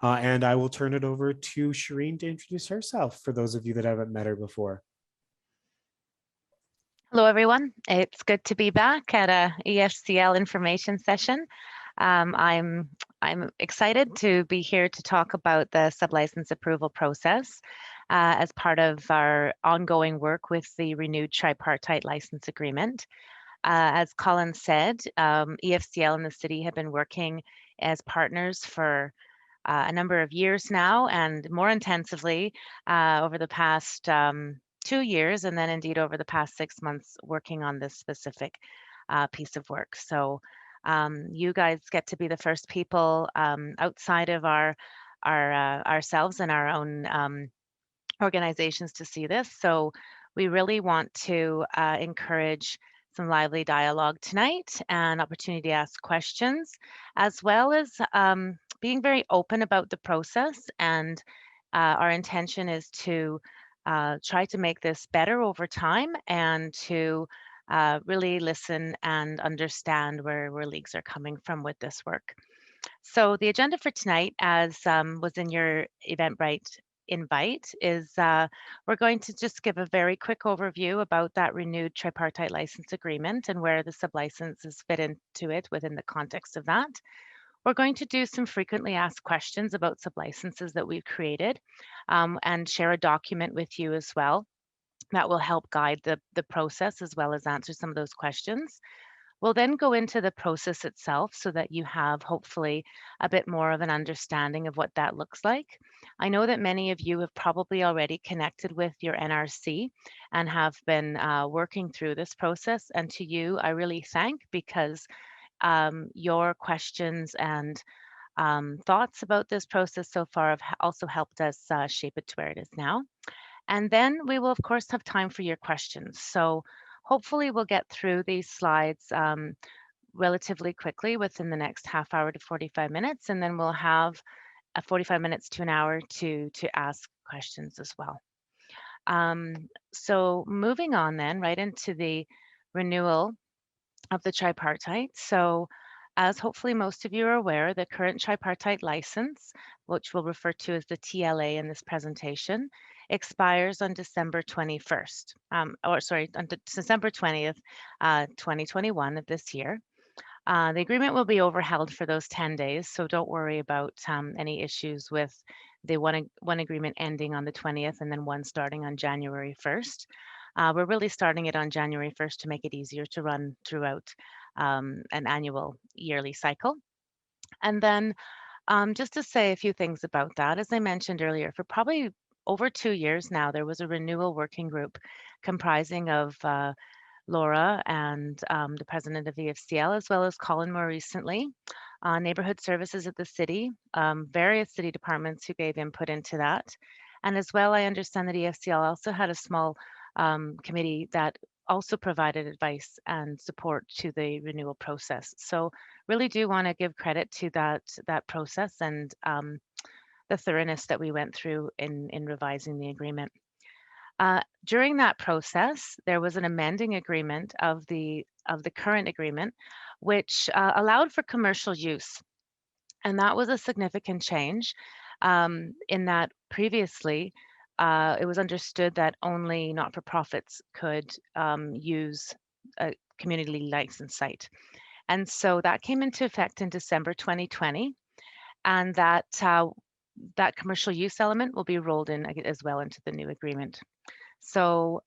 And I will turn it over to Shireen to introduce herself for those of you that haven't met her before. Hello, everyone. It's good to be back at a EFCL information session. I'm excited to be here to talk about the sublicense approval process as part of our ongoing work with the renewed tripartite license agreement. As Colin said, EFCL and the city have been working as partners for a number of years now, and more intensively over the past 2 years, and then indeed over the past 6 months working on this specific piece of work. So you guys get to be the first people outside of our ourselves and our own organizations to see this. So we really want to encourage some lively dialogue tonight and opportunity to ask questions, as well as being very open about the process. And our intention is to try to make this better over time and to really listen and understand where leagues are coming from with this work. So the agenda for tonight, as was in your Eventbrite invite, is we're going to just give a very quick overview about that renewed tripartite license agreement and where the sublicenses fit into it within the context of that. We're going to do some frequently asked questions about sublicenses that we've created and share a document with you as well that will help guide the process as well as answer some of those questions. We'll then go into the process itself so that you have hopefully a bit more of an understanding of what that looks like. I know that many of you have probably already connected with your NRC and have been working through this process. And to you, I really thank because your questions and thoughts about this process so far have also helped us shape it to where it is now. And then we will, of course, have time for your questions. So hopefully we'll get through these slides relatively quickly within the next half hour to 45 minutes, and then we'll have 45 minutes to an hour to ask questions as well. So moving on then right into the renewal of the tripartite. So as hopefully most of you are aware, the current tripartite license, which we'll refer to as the TLA in this presentation, expires on December 21st, or sorry, on December 20th, 2021 of this year. The agreement will be overheld for those 10 days, so don't worry about any issues with the one agreement ending on the 20th and then one starting on January 1st. We're really starting it on January 1st to make it easier to run throughout an annual yearly cycle. And then just to say a few things about that, as I mentioned earlier, for probably over 2 years now, there was a renewal working group comprising of Laura and the president of EFCL, as well as Colin more recently, neighborhood services at the city, various city departments who gave input into that. And as well, I understand that EFCL also had a small committee that also provided advice and support to the renewal process. So really do want to give credit to that process and the thoroughness that we went through in revising the agreement. During that process, there was an amending agreement of the current agreement, which allowed for commercial use. And that was a significant change in that previously it was understood that only not-for-profits could use a community license site. And so that came into effect in December 2020, and that commercial use element will be rolled in as well into the new agreement. So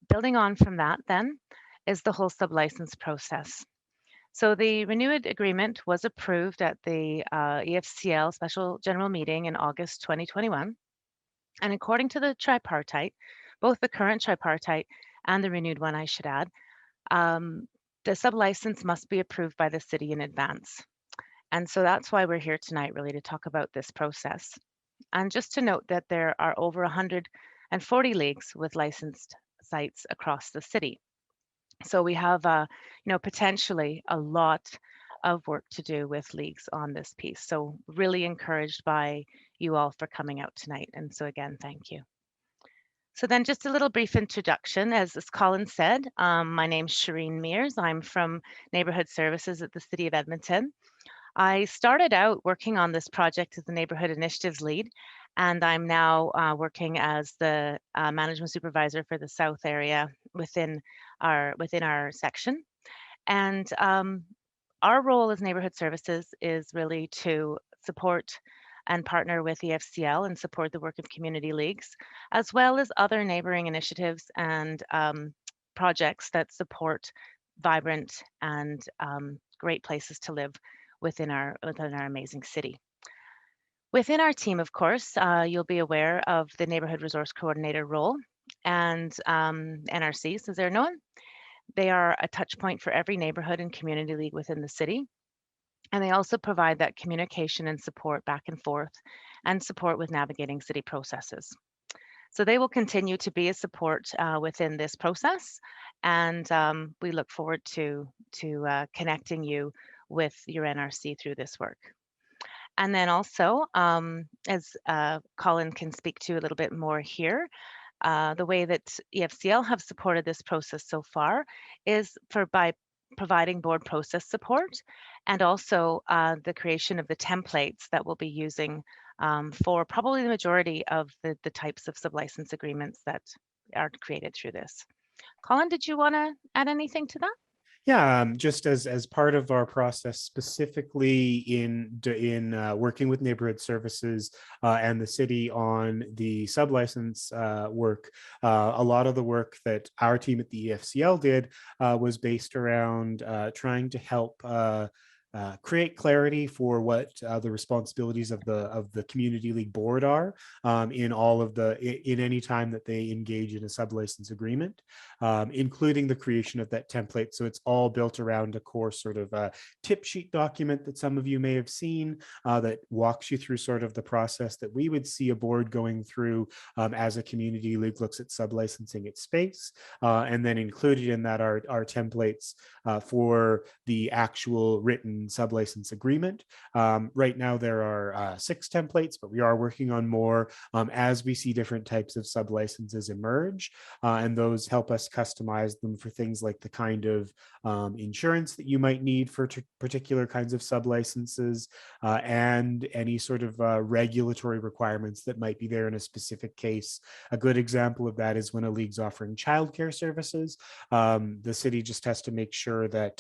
building on from that then is the whole sublicense process. So the renewed agreement was approved at the EFCL special general meeting in August 2021. And according to the tripartite, both the current tripartite and the renewed one, I should add, the sublicense must be approved by the city in advance. And so that's why we're here tonight, really, to talk about this process. And just to note that there are over 140 leagues with licensed sites across the city. So we have, potentially a lot of work to do with leagues on this piece. So really encouraged by you all for coming out tonight. And so again, thank you. So then just a little brief introduction. As Colin said, my name's Shireen Mears. I'm from Neighborhood Services at the City of Edmonton. I started out working on this project as the neighborhood initiatives lead, and I'm now working as the management supervisor for the South area within our section. And our role as neighborhood services is really to support and partner with EFCL and support the work of community leagues, as well as other neighboring initiatives and projects that support vibrant and great places to live within our amazing city. Within our team, of course, you'll be aware of the neighborhood resource coordinator role and NRCs, as they're known. They are a touch point for every neighborhood and community league within the city. And they also provide that communication and support back and forth and support with navigating city processes. So they will continue to be a support within this process. And we look forward to connecting you with your NRC through this work. And then also, as Colin can speak to a little bit more here, the way that EFCL have supported this process so far is by providing board process support and also the creation of the templates that we'll be using for probably the majority of the types of sublicense agreements that are created through this. Colin, did you want to add anything to that? Yeah, just as part of our process, specifically in working with neighborhood services and the city on the sublicense work, a lot of the work that our team at the EFCL did was based around trying to help. Create clarity for what the responsibilities of the community league board are in all of in any time that they engage in a sublicense agreement, including the creation of that template. So it's all built around a core sort of tip sheet document that some of you may have seen that walks you through sort of the process that we would see a board going through as a community league looks at sublicensing its space. And then included in that are templates for the actual written sublicense agreement. Right now, there are 6 templates, but we are working on more as we see different types of sublicenses emerge. And those help us customize them for things like the kind of insurance that you might need for particular kinds of sublicenses and any sort of regulatory requirements that might be there in a specific case. A good example of that is when a league's offering childcare services. The city just has to make sure that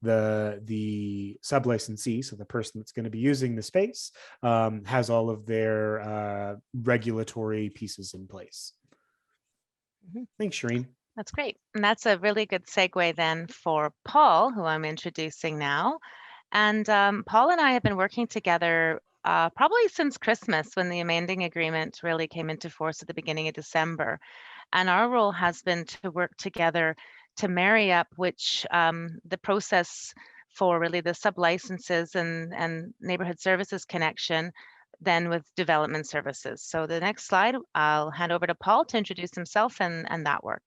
the sublicensee, so the person that's going to be using the space, has all of their regulatory pieces in place. Mhm. Thanks, Shireen. That's great. And that's a really good segue then for Paul, who I'm introducing now. And Paul and I have been working together probably since Christmas when the amending agreement really came into force at the beginning of December. And our role has been to work together to marry up the process for really the sublicenses and neighborhood services connection then with development services. So the next slide, I'll hand over to Paul to introduce himself and that work.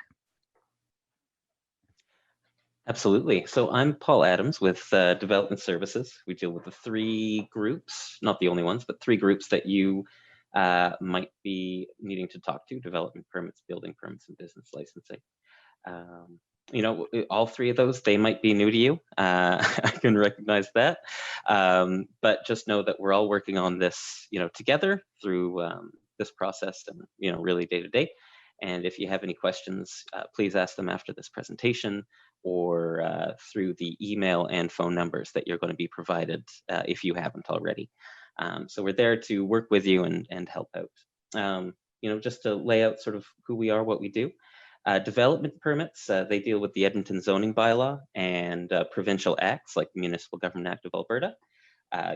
Absolutely. So I'm Paul Adams with Development Services. We deal with the 3 groups, not the only ones, but 3 groups that you might be needing to talk to: development permits, building permits, and business licensing. You know, all 3 of those, they might be new to you. I can recognize that. But just know that we're all working on this, you know, together through this process and, you know, really day to day. And if you have any questions, please ask them after this presentation or through the email and phone numbers that you're going to be provided if you haven't already. So we're there to work with you and help out. You know, just to lay out sort of who we are, what we do. Development permits, they deal with the Edmonton zoning bylaw and provincial acts like the Municipal Government Act of Alberta.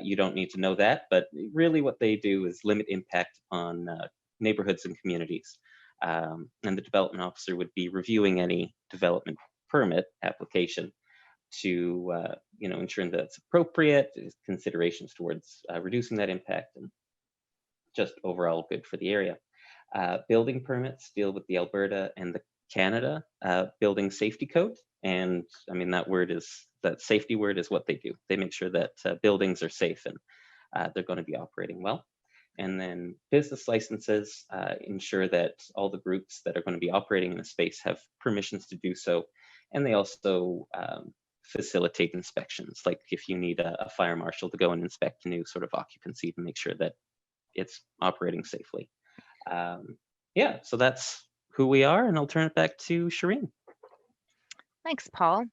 You don't need to know that, but really what they do is limit impact on neighborhoods and communities. And the development officer would be reviewing any development permit application to you know, ensuring that it's appropriate, considerations towards reducing that impact, and just overall good for the area. Building permits deal with the Alberta and the Canada building safety code. And I mean, that safety word is what they do. They make sure that buildings are safe and they're going to be operating well. And then business licenses ensure that all the groups that are going to be operating in a space have permissions to do so. And they also facilitate inspections, like if you need a fire marshal to go and inspect a new sort of occupancy to make sure that it's operating safely. Yeah, so that's who we are, and I'll turn it back to Shireen. Thanks, Paul.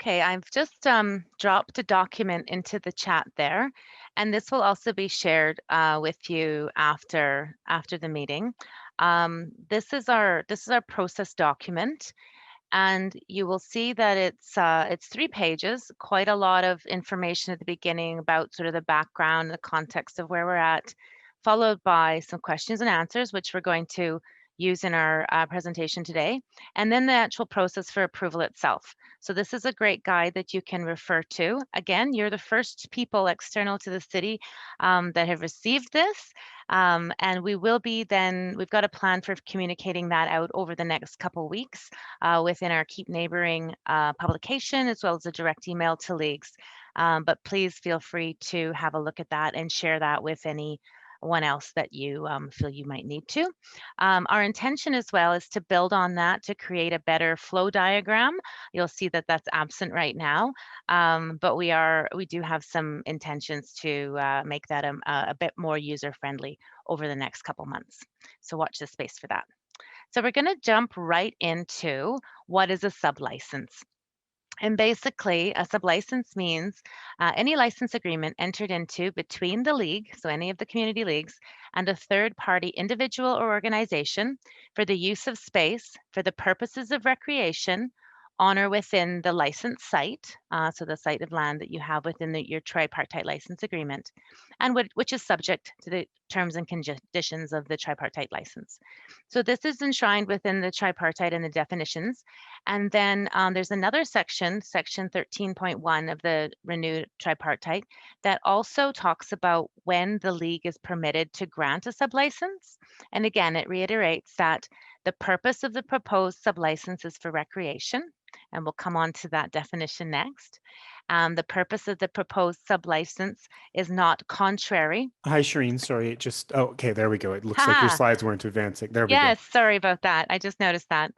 Okay, I've just dropped a document into the chat there, and this will also be shared with you after the meeting. This is our process document, and you will see that it's 3 pages, quite a lot of information at the beginning about sort of the background, the context of where we're at, followed by some questions and answers, which we're going to use in our presentation today, and then the actual process for approval itself. So this is a great guide that you can refer to. Again, you're the first people external to the city that have received this. And we've got a plan for communicating that out over the next couple weeks within our Keep Neighboring publication, as well as a direct email to leagues. But please feel free to have a look at that and share that with anyone else that you feel you might need to. Our intention as well is to build on that to create a better flow diagram. You'll see that that's absent right now, but we do have some intentions to make that a bit more user-friendly over the next couple months. So watch this space for that. So we're going to jump right into what is a sublicense. And basically, a sublicense means any license agreement entered into between the league, so any of the community leagues, and a third-party individual or organization for the use of space for the purposes of recreation on or within the license site, so the site of land that you have within your tripartite license agreement, and which is subject to the terms and conditions of the tripartite license. So this is enshrined within the tripartite and the definitions. And then there's another section, section 13.1 of the renewed tripartite, that also talks about when the league is permitted to grant a sublicense. And again, it reiterates that the purpose of the proposed sublicense is for recreation, and we'll come on to that definition next. The purpose of the proposed sublicense is not contrary. Hi, Shireen. Sorry, it just, oh, okay, there we go. It looks like your slides weren't advancing. There we go. Yes, sorry about that. I just noticed that.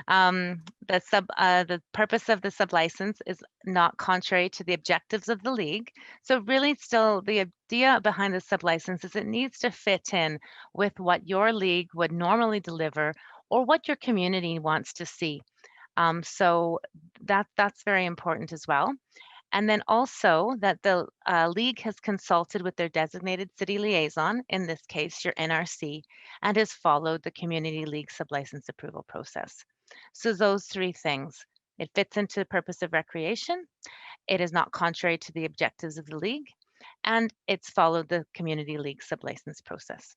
The purpose of the sublicense is not contrary to the objectives of the league. So really still the idea behind the sublicense is it needs to fit in with what your league would normally deliver or what your community wants to see. So that's very important as well. And then also that the league has consulted with their designated city liaison, in this case, your NRC, and has followed the community league sublicense approval process. So those 3 things, it fits into the purpose of recreation, it is not contrary to the objectives of the league, and it's followed the community league sublicense process.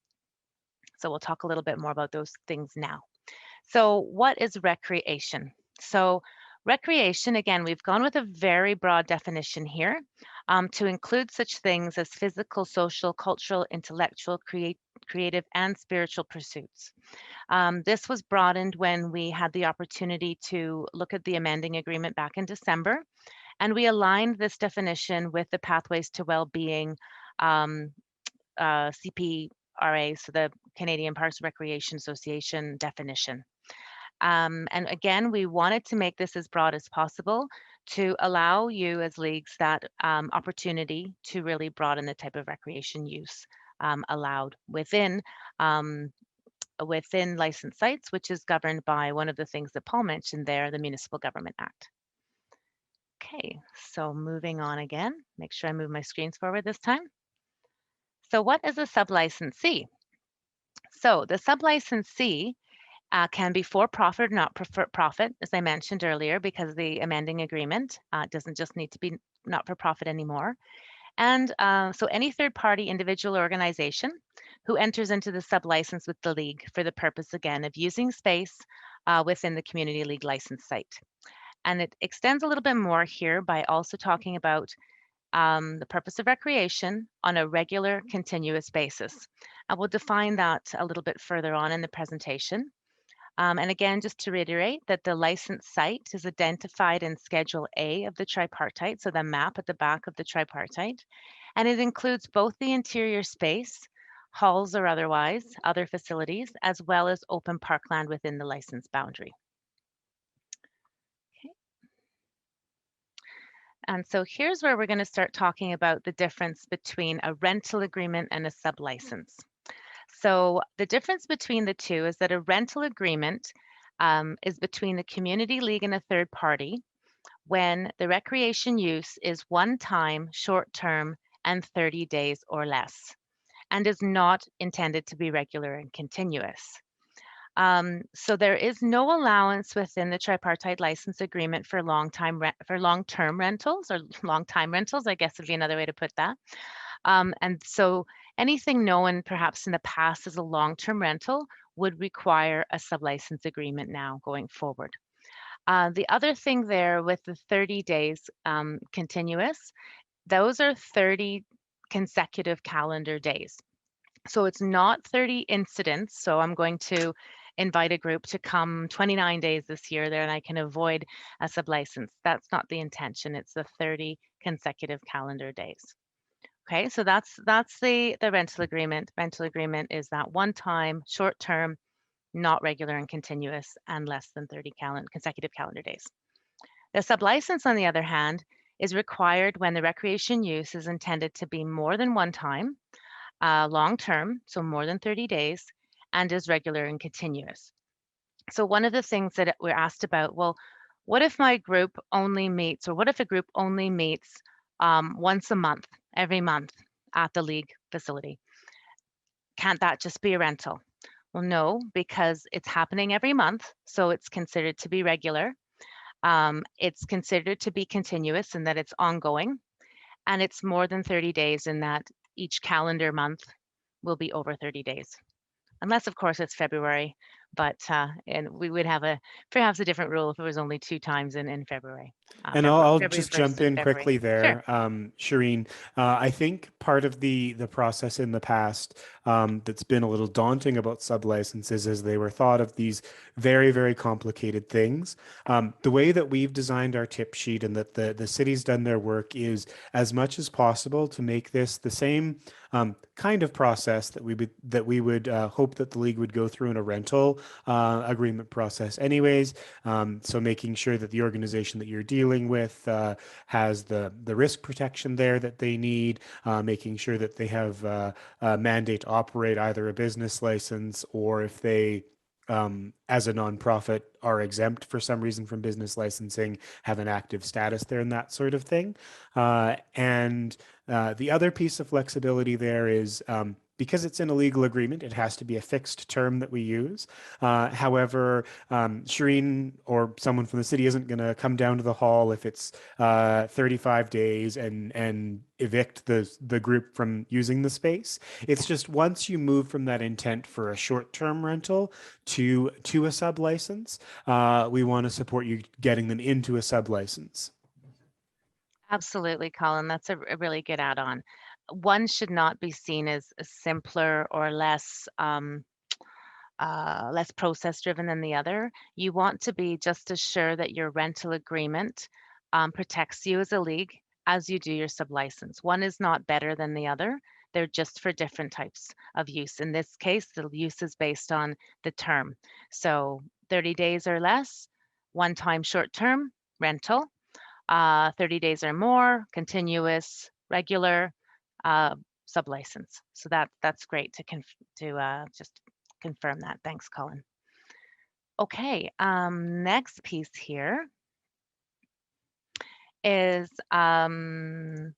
So we'll talk a little bit more about those things now. So what is recreation? So recreation, again, we've gone with a very broad definition here to include such things as physical, social, cultural, intellectual, creative, and spiritual pursuits. This was broadened when we had the opportunity to look at the amending agreement back in December, and we aligned this definition with the Pathways to Wellbeing CPRA, so the Canadian Parks Recreation Association definition. And again, we wanted to make this as broad as possible to allow you as leagues that opportunity to really broaden the type of recreation use allowed within licensed sites, which is governed by one of the things that Paul mentioned there, the Municipal Government Act. Okay, so moving on again, make sure I move my screens forward this time. So what is a sublicensee? So the sublicensee can be for-profit or not-for-profit, as I mentioned earlier, because the amending agreement doesn't just need to be not-for-profit anymore. And so any third-party individual or organization who enters into the sublicense with the league for the purpose, again, of using space within the community league license site. And it extends a little bit more here by also talking about the purpose of recreation on a regular, continuous basis. And we'll define that a little bit further on in the presentation. And again, just to reiterate that the license site is identified in Schedule A of the tripartite, so the map at the back of the tripartite, and it includes both the interior space, halls or otherwise, other facilities, as well as open parkland within the license boundary. Okay. And so here's where we're going to start talking about the difference between a rental agreement and a sublicense. So the difference between the two is that a rental agreement is between the community league and a third party when the recreation use is one time, short term, and 30 days or less, and is not intended to be regular and continuous. So there is no allowance within the tripartite license agreement for long-term rentals or long-time rentals, I guess would be another way to put that. And so anything known perhaps in the past as a long-term rental would require a sublicense agreement now going forward. The other thing there with the 30 days continuous, those are 30 consecutive calendar days. So it's not 30 incidents. So I'm going to invite a group to come 29 days this year there and I can avoid a sublicense. That's not the intention. It's the 30 consecutive calendar days. Okay, so that's the rental agreement. Rental agreement is that one time, short term, not regular and continuous, and less than 30 consecutive calendar days. The sublicense, on the other hand, is required when the recreation use is intended to be more than one time, long term, so more than 30 days, and is regular and continuous. So one of the things that we're asked about, well, what if my group only meets, or what if a group only meets once a month, every month at the league facility? Can't that just be a rental? Well, no, because it's happening every month, so it's considered to be regular. It's considered to be continuous in that it's ongoing, and it's more than 30 days in that each calendar month will be over 30 days. Unless, of course, it's February, but and we would have perhaps a different rule if it was only 2 times in February. And I'll February just 1st jump and in February. quickly Sure. there, Shireen. I think part of the process in the past that's been a little daunting about sublicenses is they were thought of these very, very complicated things. The way that we've designed our tip sheet and that the city's done their work is as much as possible to make this the same kind of process that we would hope that the league would go through in a rental agreement process anyways. So making sure that the organization that you're dealing with has the risk protection there that they need, making sure that they have a mandate to operate either a business license or if they as a nonprofit are exempt for some reason from business licensing, have an active status there and that sort of thing. And the other piece of flexibility there is because it's in a legal agreement, it has to be a fixed term that we use. However, Shireen or someone from the city isn't going to come down to the hall if it's 35 days and evict the group from using the space. It's just once you move from that intent for a short-term rental to a sublicense, we want to support you getting them into a sublicense. Absolutely, Colin. That's a really good add-on. One should not be seen as simpler or less process driven than the other. You want to be just as sure that your rental agreement protects you as a league as you do your sublicense. One is not better than the other. They're just for different types of use. In this case, the use is based on the term. So 30 days or less, one time short term rental, 30 days or more, continuous, regular, sublicense. So that's great to just confirm that. Thanks, Colin. Okay, next piece here is are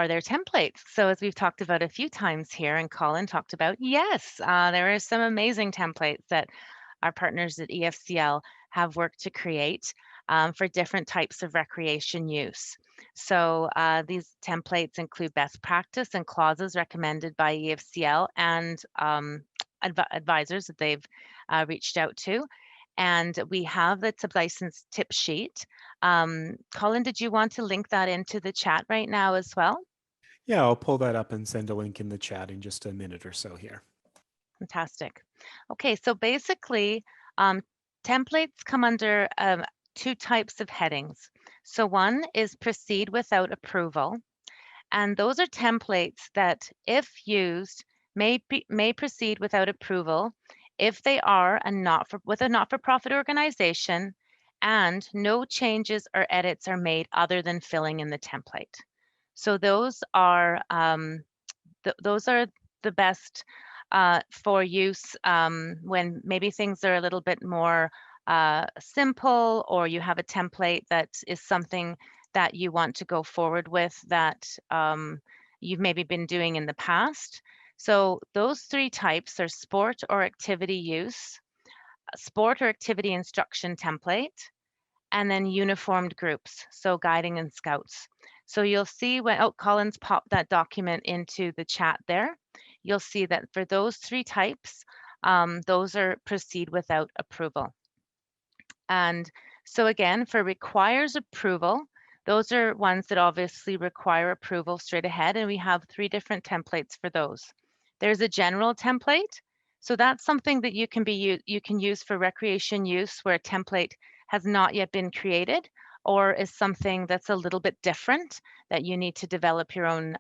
there templates? So as we've talked about a few times here and Colin talked about, yes, there are some amazing templates that our partners at EFCL have worked to create for different types of recreation use. So these templates include best practice and clauses recommended by EFCL and advisors that they've reached out to. And we have the sublicense tip sheet. Colin, did you want to link that into the chat right now as well? Yeah, I'll pull that up and send a link in the chat in just a minute or so here. Fantastic. Okay, so basically, templates come under 2 types of headings. So one is proceed without approval, and those are templates that, if used, may proceed without approval if they are with a not-for-profit organization and no changes or edits are made other than filling in the template. So those are the best for use when maybe things are a little bit more simple, or you have a template that is something that you want to go forward with that you've maybe been doing in the past. So those three types are sport or activity use, sport or activity instruction template, and then uniformed groups, so guiding and scouts. So you'll see when, oh, Colin's popped that document into the chat there. You'll see that for those three types, those are proceed without approval. And so again, for requires approval, those are ones that obviously require approval straight ahead, and we have three different templates for those. There's a general template. So that's something that you can use for recreation use where a template has not yet been created, or is something that's a little bit different that you need to develop your own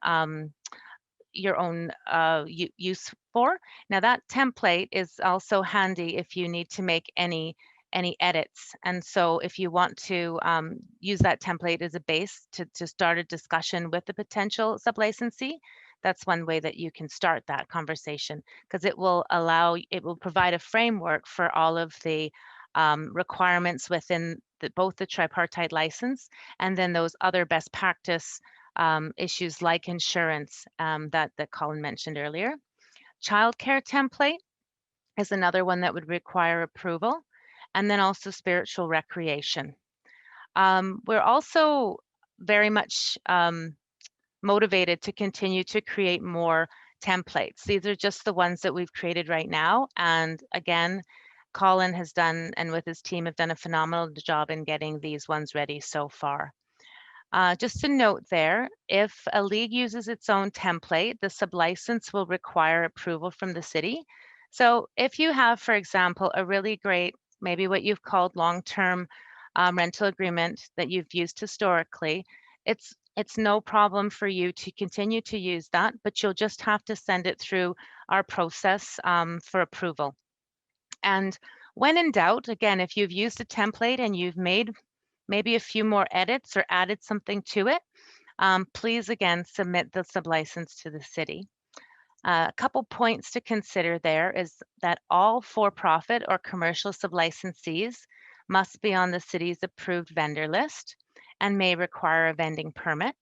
use for. Now that template is also handy if you need to make any edits. And so if you want to use that template as a base to start a discussion with the potential sublicensee, that's one way that you can start that conversation, because it will provide a framework for all of the requirements within both the tripartite license and then those other best practice issues like insurance that Colin mentioned earlier. Childcare template is another one that would require approval, and then also spiritual recreation. We're also very much motivated to continue to create more templates. These are just the ones that we've created right now. And again, Colin has done, and with his team, have done a phenomenal job in getting these ones ready so far. Just a note there, if a league uses its own template, the sublicense will require approval from the city. So if you have, for example, a really great, maybe what you've called long-term rental agreement that you've used historically, it's no problem for you to continue to use that, but you'll just have to send it through our process for approval. And when in doubt, again, if you've used a template and you've made maybe a few more edits or added something to it, please again submit the sublicense to the city. A couple points to consider there is that all for-profit or commercial sublicensees must be on the city's approved vendor list and may require a vending permit.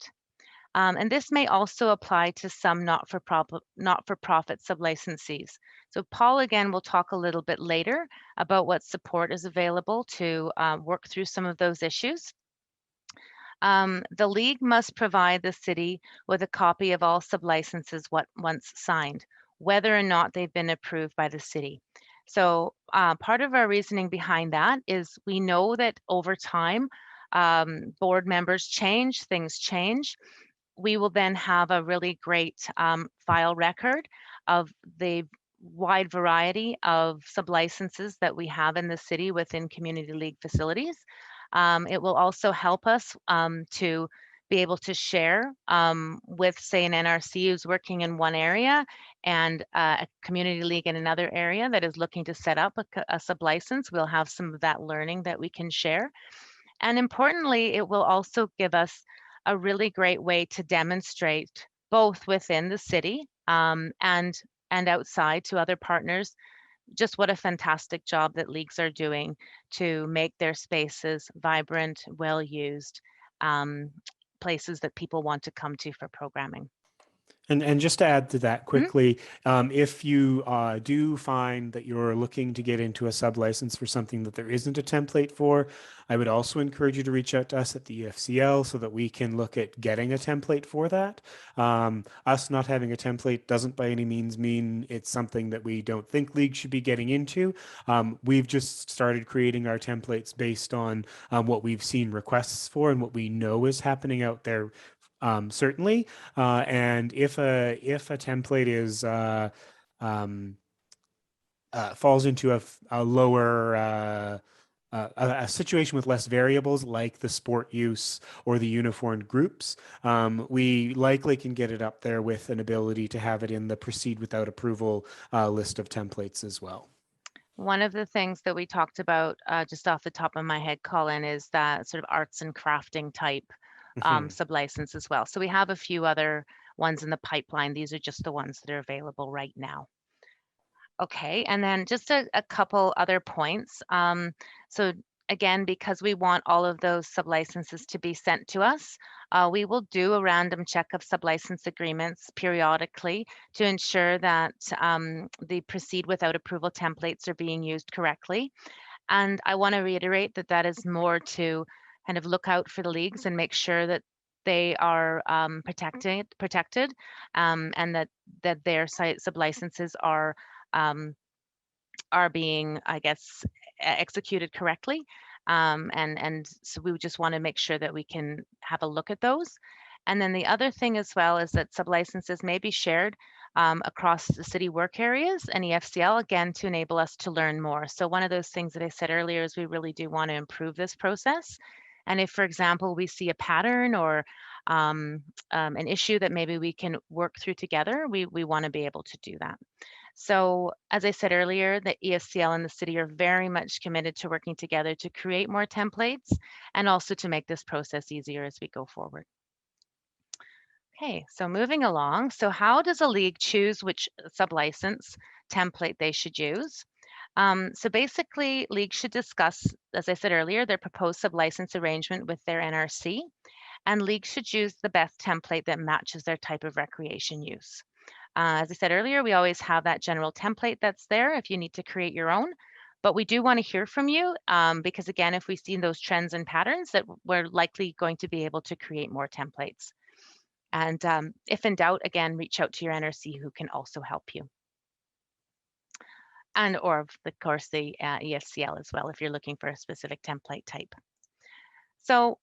And this may also apply to some not-for-profit sublicensees. So Paul, again, will talk a little bit later about what support is available to work through some of those issues. The league must provide the city with a copy of all sublicenses once signed, whether or not they've been approved by the city. So part of our reasoning behind that is we know that over time, board members change, things change. We will then have a really great file record of the wide variety of sublicenses that we have in the city within community league facilities. It will also help us to be able to share with, say, an NRC who's working in one area and a community league in another area that is looking to set up a sublicense. We'll have some of that learning that we can share. And importantly, it will also give us a really great way to demonstrate both within the city and outside to other partners just what a fantastic job that leagues are doing to make their spaces vibrant, well used, places that people want to come to for programming. And just to add to that quickly, if you do find that you're looking to get into a sublicense for something that there isn't a template for, I would also encourage you to reach out to us at the EFCL so that we can look at getting a template for that. Us not having a template doesn't by any means mean it's something that we don't think leagues should be getting into. We've just started creating our templates based on what we've seen requests for and what we know is happening out there. Certainly, and if a template is falls into a lower a situation with less variables like the sport use or the uniformed groups, we likely can get it up there with an ability to have it in the proceed without approval list of templates as well. One of the things that we talked about just off the top of my head, Colin, is that sort of arts and crafting type Mhm. sublicense as well. So we have a few other ones in the pipeline. These are just the ones that are available right now. Okay, and then just a couple other points. So again, because we want all of those sublicenses to be sent to us, we will do a random check of sublicense agreements periodically to ensure that the proceed without approval templates are being used correctly. And I want to reiterate that that is more to kind of look out for the leagues and make sure that they are protected, and that their site sublicenses um, are being, I guess, executed correctly. And so we just want to make sure that we can have a look at those. And then the other thing as well is that sublicenses may be shared across the city work areas and EFCL, again, to enable us to learn more. So one of those things that I said earlier is we really do want to improve this process. And if, for example, we see a pattern or an issue that maybe we can work through together, we want to be able to do that. So, as I said earlier, the ESCL and the city are very much committed to working together to create more templates and also to make this process easier as we go forward. Okay, so moving along. So how does a league choose which sublicense template they should use? So basically, leagues should discuss, as I said earlier, their proposed sublicense arrangement with their NRC, and leagues should use the best template that matches their type of recreation use. As I said earlier, we always have that general template that's there if you need to create your own. But we do want to hear from you because, again, if we see those trends and patterns, that we're likely going to be able to create more templates. And if in doubt, again, reach out to your NRC who can also help you. And or of course the ESCL as well if you're looking for a specific template type. So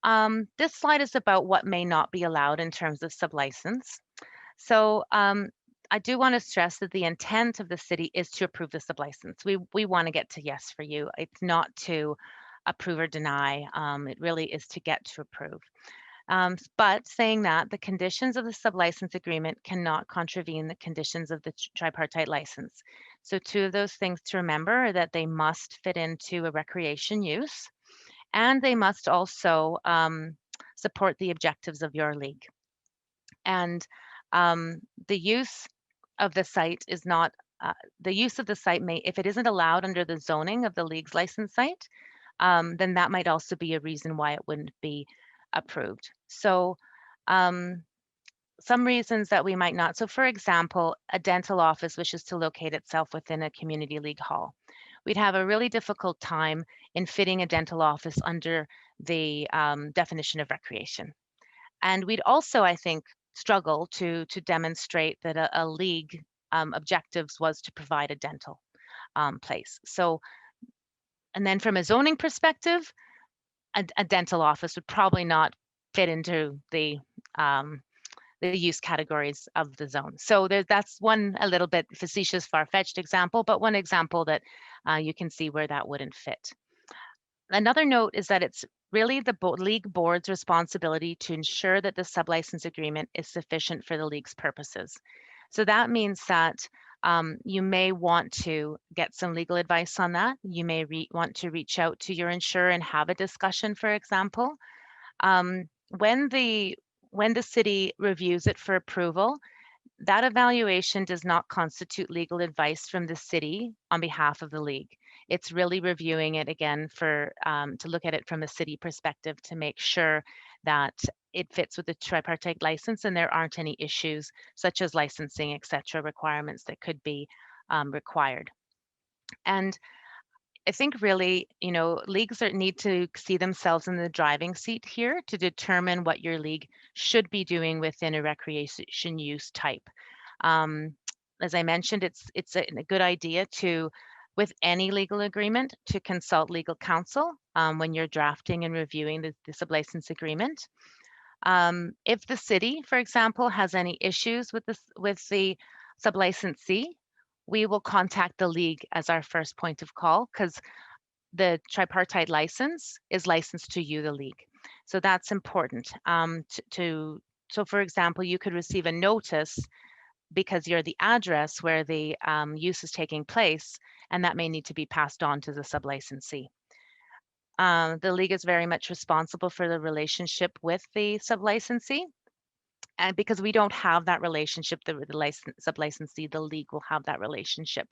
this slide is about what may not be allowed in terms of sublicense. So I do want to stress that the intent of the city is to approve the sublicense. We want to get to yes for you. It's not to approve or deny. It really is to get to approve. But saying that, the conditions of the sublicense agreement cannot contravene the conditions of the tripartite license. So two of those things to remember are that they must fit into a recreation use, and they must also support the objectives of your league. And the use of the site is not, the use of the site may, if it isn't allowed under the zoning of the league's license site, then that might also be a reason why it wouldn't be approved. So some reasons that we might not. So for example, a dental office wishes to locate itself within a community league hall. We'd have a really difficult time in fitting a dental office under the definition of recreation. And we'd also, I think, struggle to demonstrate that a league objectives was to provide a dental place. So, and then from a zoning perspective, a dental office would probably not fit into the use categories of the zone. So that's one a little bit facetious, far-fetched example, but one example that you can see where that wouldn't fit. Another note is that it's really the league board's responsibility to ensure that the sublicense agreement is sufficient for the league's purposes. So that means that you may want to get some legal advice on that. You may want to reach out to your insurer and have a discussion, for example. When the city reviews it for approval, that evaluation does not constitute legal advice from the city on behalf of the league. It's really reviewing it again for to look at it from a city perspective to make sure that it fits with the tripartite license and there aren't any issues such as licensing, et cetera, requirements that could be required. And I think really, you know, leagues need to see themselves in the driving seat here to determine what your league should be doing within a recreation use type. As I mentioned, it's a good idea to, with any legal agreement, to consult legal counsel when you're drafting and reviewing the sublicense agreement. If the city, for example, has any issues with the sublicensee, we will contact the league as our first point of call because the tripartite license is licensed to you, the league. So that's important. So for example, you could receive a notice because you're the address where the use is taking place, and that may need to be passed on to the sublicensee. The league is very much responsible for the relationship with the sublicensee. And because we don't have that relationship, the sublicensee, the league will have that relationship.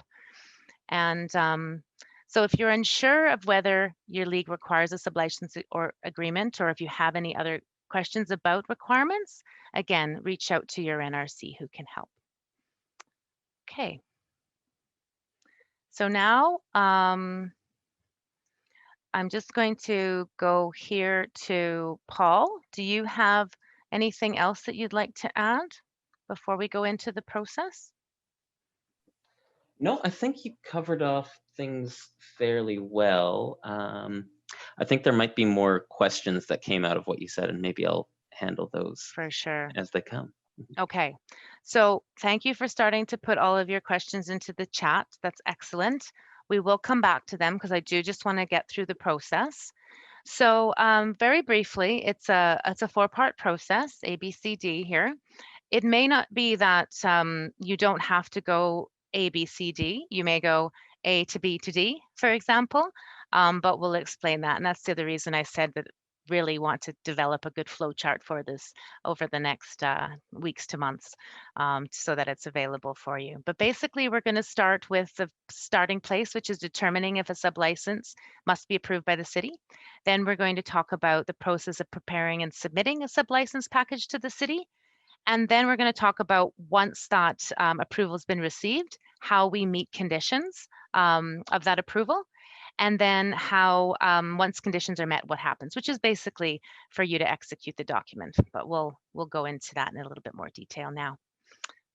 And so if you're unsure of whether your league requires a sublicense or agreement, or if you have any other questions about requirements, again, reach out to your NRC who can help. Okay. So now I'm just going to go here to Paul. Do you have anything else that you'd like to add before we go into the process? No, I think you covered off things fairly well. I think there might be more questions that came out of what you said, and maybe I'll handle those For sure. as they come. Okay, so thank you for starting to put all of your questions into the chat. That's excellent. We will come back to them because I do just want to get through the process. So very briefly, it's a 4-part process, A, B, C, D here. It may not be that you don't have to go A, B, C, D. You may go A to B to D, for example, but we'll explain that. And that's the other reason I said that really want to develop a good flow chart for this over the next weeks to months so that it's available for you. But basically, we're going to start with the starting place, which is determining if a sublicense must be approved by the city. Then we're going to talk about the process of preparing and submitting a sublicense package to the city. And then we're going to talk about, once that approval has been received, how we meet conditions of that approval. And then how, once conditions are met, what happens, which is basically for you to execute the document. But we'll go into that in a little bit more detail now.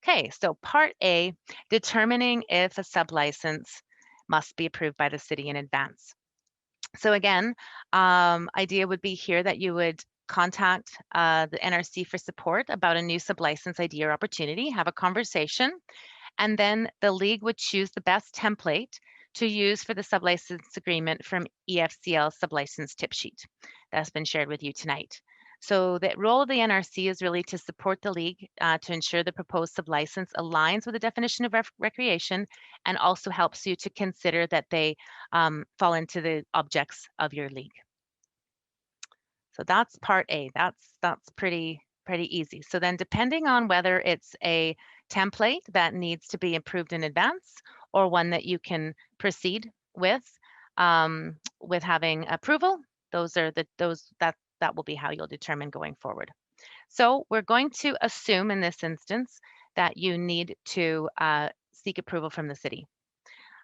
Okay, so part A, determining if a sublicense must be approved by the city in advance. So again, idea would be here that you would contact the NRC for support about a new sublicense idea or opportunity, have a conversation, and then the league would choose the best template to use for the sublicense agreement from EFCL sublicense tip sheet that's been shared with you tonight. So the role of the NRC is really to support the league to ensure the proposed sublicense aligns with the definition of recreation, and also helps you to consider that they fall into the objects of your league. So that's part A. That's pretty easy. So then, depending on whether it's a template that needs to be approved in advance, or one that you can proceed with having approval, that will be how you'll determine going forward. So we're going to assume in this instance that you need to seek approval from the city.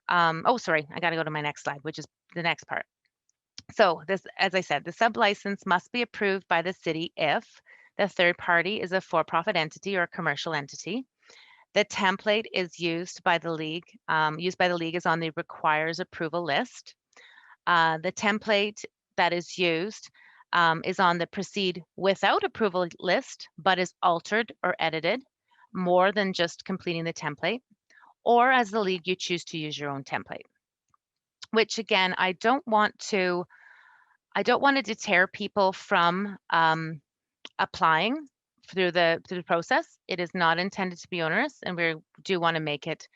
Oh, sorry, I got to go to my next slide, which is the next part. So this, as I said, the sublicense must be approved by the city if the third party is a for-profit entity or a commercial entity. The template is used by the league. Is on the requires approval list. The template that is used is on the proceed without approval list, but is altered or edited more than just completing the template. Or as the league, you choose to use your own template. Which again, I don't want to deter people from applying through the process. It is not intended to be onerous, and we do want to make it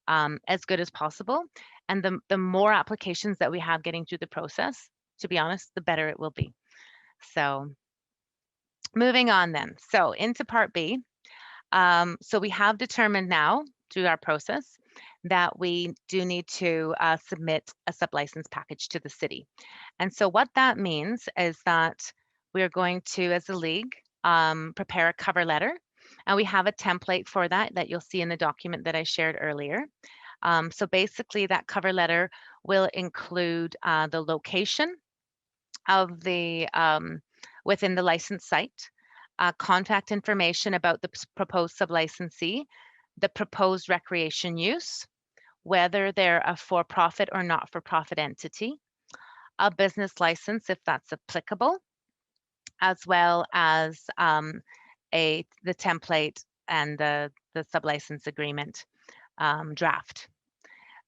as good as possible. And the more applications that we have getting through the process, to be honest, the better it will be. So moving on then. So into part B. So we have determined now through our process that we do need to submit a sublicense package to the city. And so what that means is that we're going to, as a league, prepare a cover letter. And we have a template for that you'll see in the document that I shared earlier. So basically that cover letter will include the location of the within the license site, contact information about the proposed sublicensee, the proposed recreation use, whether they're a for-profit or not-for-profit entity, a business license if that's applicable, as well as the template and the sublicense agreement draft.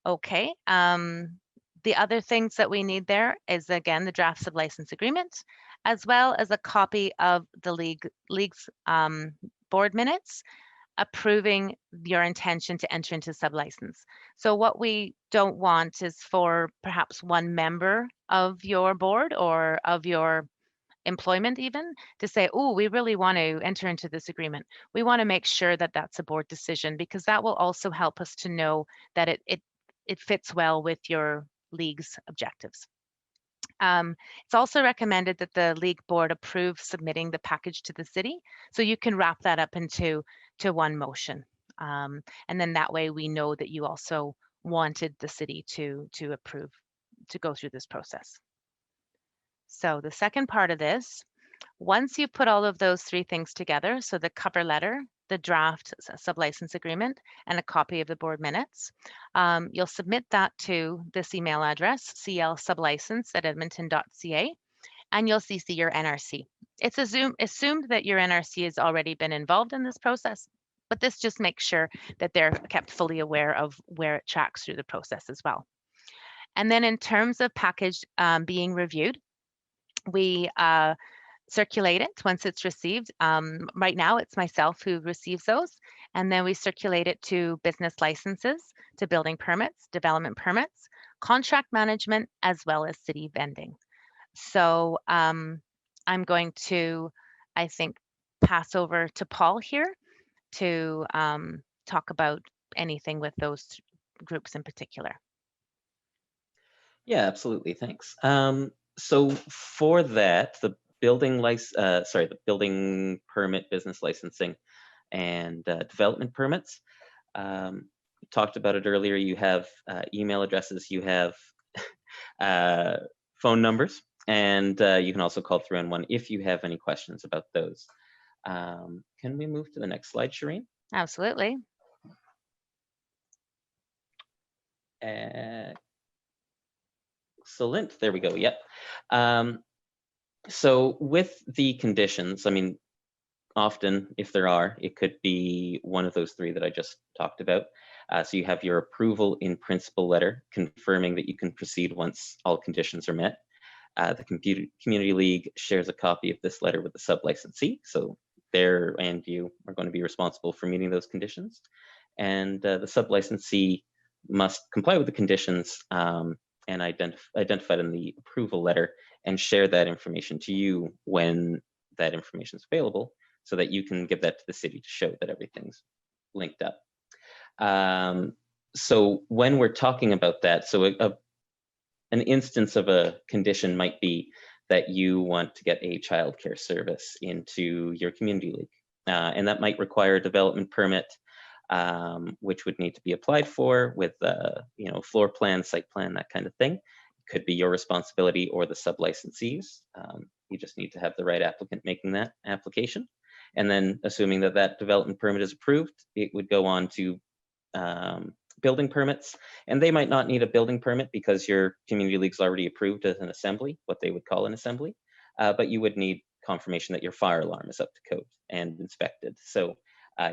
Okay. The other things that we need there is, again, the draft sublicense agreement, as well as a copy of the league's board minutes, approving your intention to enter into sublicense. So what we don't want is for perhaps one member of your board or of your employment even to say, oh, we really want to enter into this agreement. We want to make sure that that's a board decision, because that will also help us to know that it fits well with your league's objectives. It's also recommended that the league board approve submitting the package to the city, so you can wrap that up into one motion. And then that way we know that you also wanted the city to approve, to go through this process. So the second part of this, once you've put all of those three things together, so the cover letter, the draft sublicense agreement, and a copy of the board minutes, you'll submit that to this email address, clsublicense@edmonton.ca, and you'll CC your NRC. It's assumed that your NRC has already been involved in this process, but this just makes sure that they're kept fully aware of where it tracks through the process as well. And then in terms of package being reviewed, we circulate it once it's received. Right now, it's myself who receives those. And then we circulate it to business licenses, to building permits, development permits, contract management, as well as city vending. So I'm going to, I think, pass over to Paul here to talk about anything with those groups in particular. Yeah, absolutely. Thanks. So for that, the the building permit, business licensing, and development permits. We talked about it earlier. You have email addresses, you have phone numbers, and you can also call 311 if you have any questions about those. Can we move to the next slide, Shireen? Absolutely. Excellent. There we go. Yep. So with the conditions, I mean, often, if there are, it could be one of those three that I just talked about. So you have your approval in principle letter confirming that you can proceed once all conditions are met. The Community League shares a copy of this letter with the sub-licensee, so there and you are going to be responsible for meeting those conditions. And the sub-licensee must comply with the conditions and identified in the approval letter, and share that information to you when that information is available, so that you can give that to the city to show that everything's linked up. So when we're talking about that, so an instance of a condition might be that you want to get a childcare service into your community league. And that might require a development permit, which would need to be applied for with floor plan, site plan, that kind of thing. It could be your responsibility or the sub-licensees. You just need to have the right applicant making that application. And then assuming that that development permit is approved, it would go on to building permits. And they might not need a building permit because your community league's already approved as an assembly, what they would call an assembly. But you would need confirmation that your fire alarm is up to code and inspected. So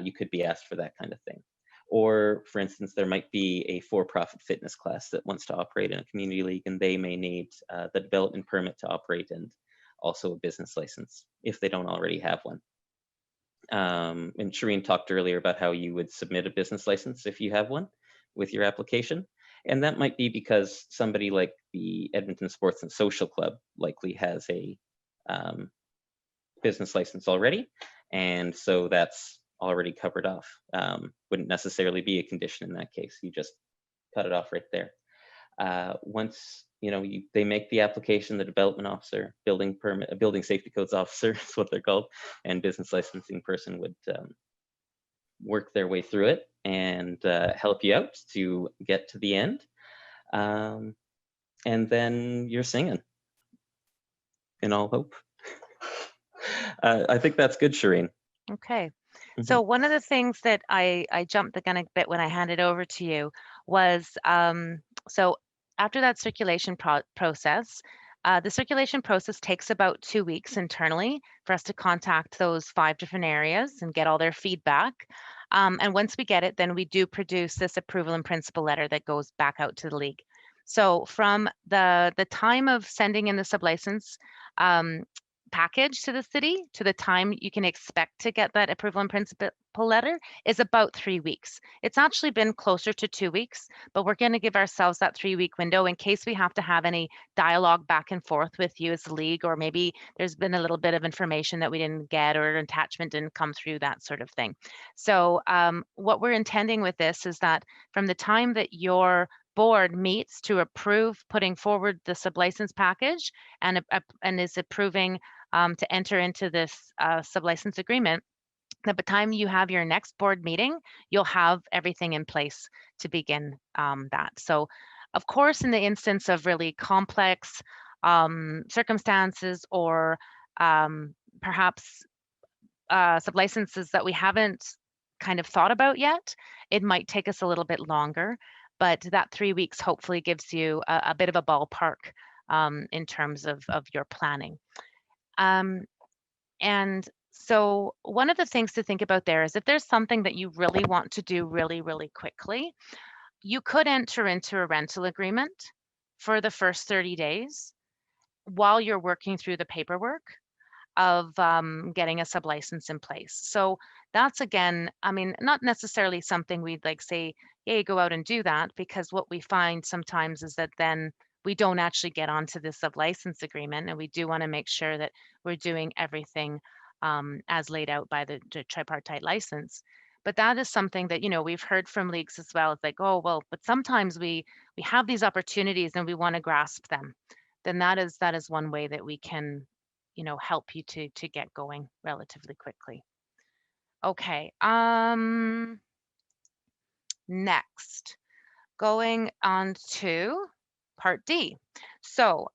you could be asked for that kind of thing. Or for instance, there might be a for-profit fitness class that wants to operate in a community league, and they may need the development permit to operate and also a business license if they don't already have one. And Shireen talked earlier about how you would submit a business license if you have one with your application. And that might be because somebody like the Edmonton Sports and Social Club likely has a business license already. And so that's already covered off. Wouldn't necessarily be a condition in that case. You just cut it off right there. Once they make the application, the development officer, building permit, a building safety codes officer is what they're called, and business licensing person would work their way through it and help you out to get to the end. And then you're singing in all hope. I think that's good, Shireen. Okay. So one of the things that I jumped the gun a bit when I handed over to you was, so after that circulation process, the circulation process takes about 2 weeks internally for us to contact those 5 different areas and get all their feedback. And once we get it, then we do produce this approval in principle letter that goes back out to the league. So from the time of sending in the sublicense, package to the city to the time you can expect to get that approval in principle letter is about 3 weeks. It's actually been closer to 2 weeks, but we're going to give ourselves that 3-week window in case we have to have any dialogue back and forth with you as a league, or maybe there's been a little bit of information that we didn't get or an attachment didn't come through, that sort of thing. So what we're intending with this is that from the time that your board meets to approve putting forward the sublicense package and is approving to enter into this sublicense agreement, that by the time you have your next board meeting, you'll have everything in place to begin that. So, of course, in the instance of really complex circumstances or perhaps sublicenses that we haven't kind of thought about yet, it might take us a little bit longer. But that 3 weeks hopefully gives you a bit of a ballpark in terms of your planning. And so one of the things to think about there is if there's something that you really want to do really, really quickly, you could enter into a rental agreement for the first 30 days while you're working through the paperwork of getting a sublicense in place. So that's, again, I mean, not necessarily something we'd like say, hey, go out and do that, because what we find sometimes is that then we don't actually get onto the sublicense agreement, and we do want to make sure that we're doing everything as laid out by the tripartite license. But that is something that, you know, we've heard from leagues as well. It's like, oh, well, but sometimes we have these opportunities and we want to grasp them. Then that is one way that we can, you know, help you to get going relatively quickly. Okay, next, going on to part D. So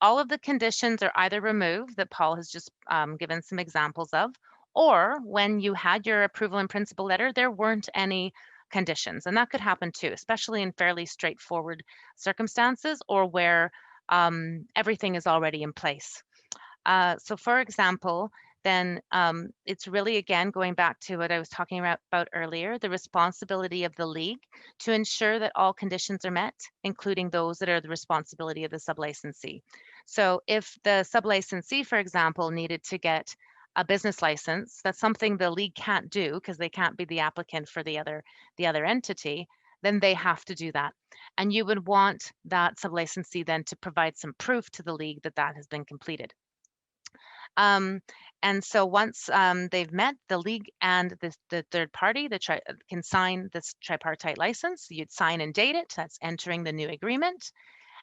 all of the conditions are either removed that Paul has just given some examples of, or when you had your approval in principle letter, there weren't any conditions. And that could happen too, especially in fairly straightforward circumstances or where everything is already in place. So for example, then it's really, again, going back to what I was talking about earlier, the responsibility of the league to ensure that all conditions are met, including those that are the responsibility of the sublicensee. So if the sublicensee, for example, needed to get a business license, that's something the league can't do because they can't be the applicant for the other entity, then they have to do that. And you would want that sublicensee then to provide some proof to the league that that has been completed. And so once they've met, the league and the third party can sign this tripartite license. You'd sign and date it. That's entering the new agreement.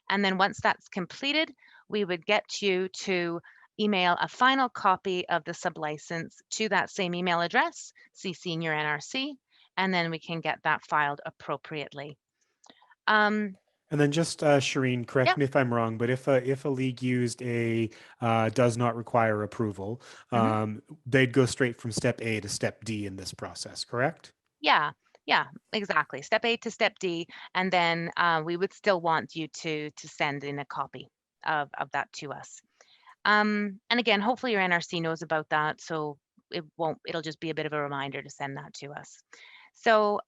And then once that's completed, we would get you to email a final copy of the sublicense to that same email address, CCing your NRC, and then we can get that filed appropriately. And then just Shireen, correct Yeah. me if I'm wrong, but if a league used a does not require approval, they'd go straight from step A to step D in this process, correct? Yeah, exactly. Step A to step D, and then we would still want you to send in a copy of that to us. And again, hopefully your NRC knows about that, so it'll just be a bit of a reminder to send that to us. So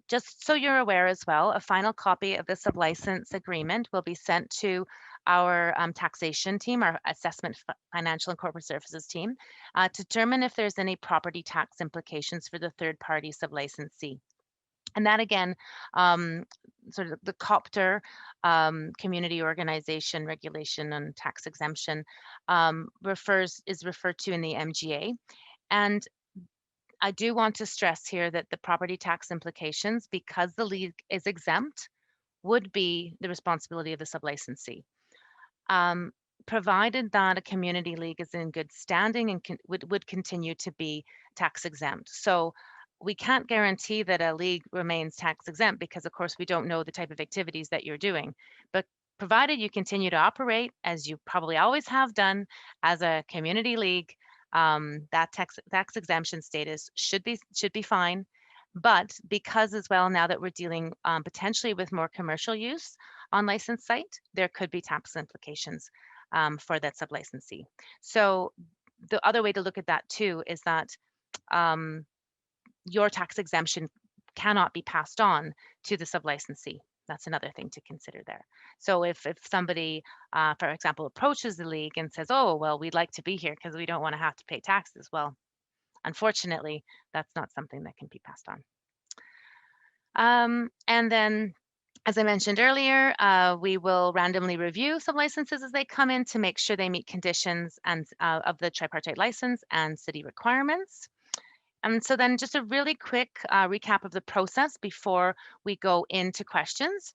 just so you're aware as well, a final copy of the sublicense agreement will be sent to our taxation team, our assessment, financial and corporate services team, to determine if there's any property tax implications for the third party sublicensee. And that, again, sort of the COPTER, Community Organization Regulation and Tax Exemption, is referred to in the MGA. And I do want to stress here that the property tax implications, because the league is exempt, would be the responsibility of the sublicensee. Provided that a community league is in good standing and would continue to be tax exempt. So we can't guarantee that a league remains tax exempt because, of course, we don't know the type of activities that you're doing. But provided you continue to operate as you probably always have done as a community league, that tax exemption status should be fine. But because as well, now that we're dealing potentially with more commercial use on licensed site, there could be tax implications for that sublicensee. So the other way to look at that too is that your tax exemption cannot be passed on to the sublicensee. That's another thing to consider there. So if somebody, for example, approaches the league and says, oh, well, we'd like to be here because we don't want to have to pay taxes. Well, unfortunately, that's not something that can be passed on. And then, as I mentioned earlier, we will randomly review sublicenses as they come in to make sure they meet conditions and of the tripartite license and city requirements. And so then just a really quick recap of the process before we go into questions.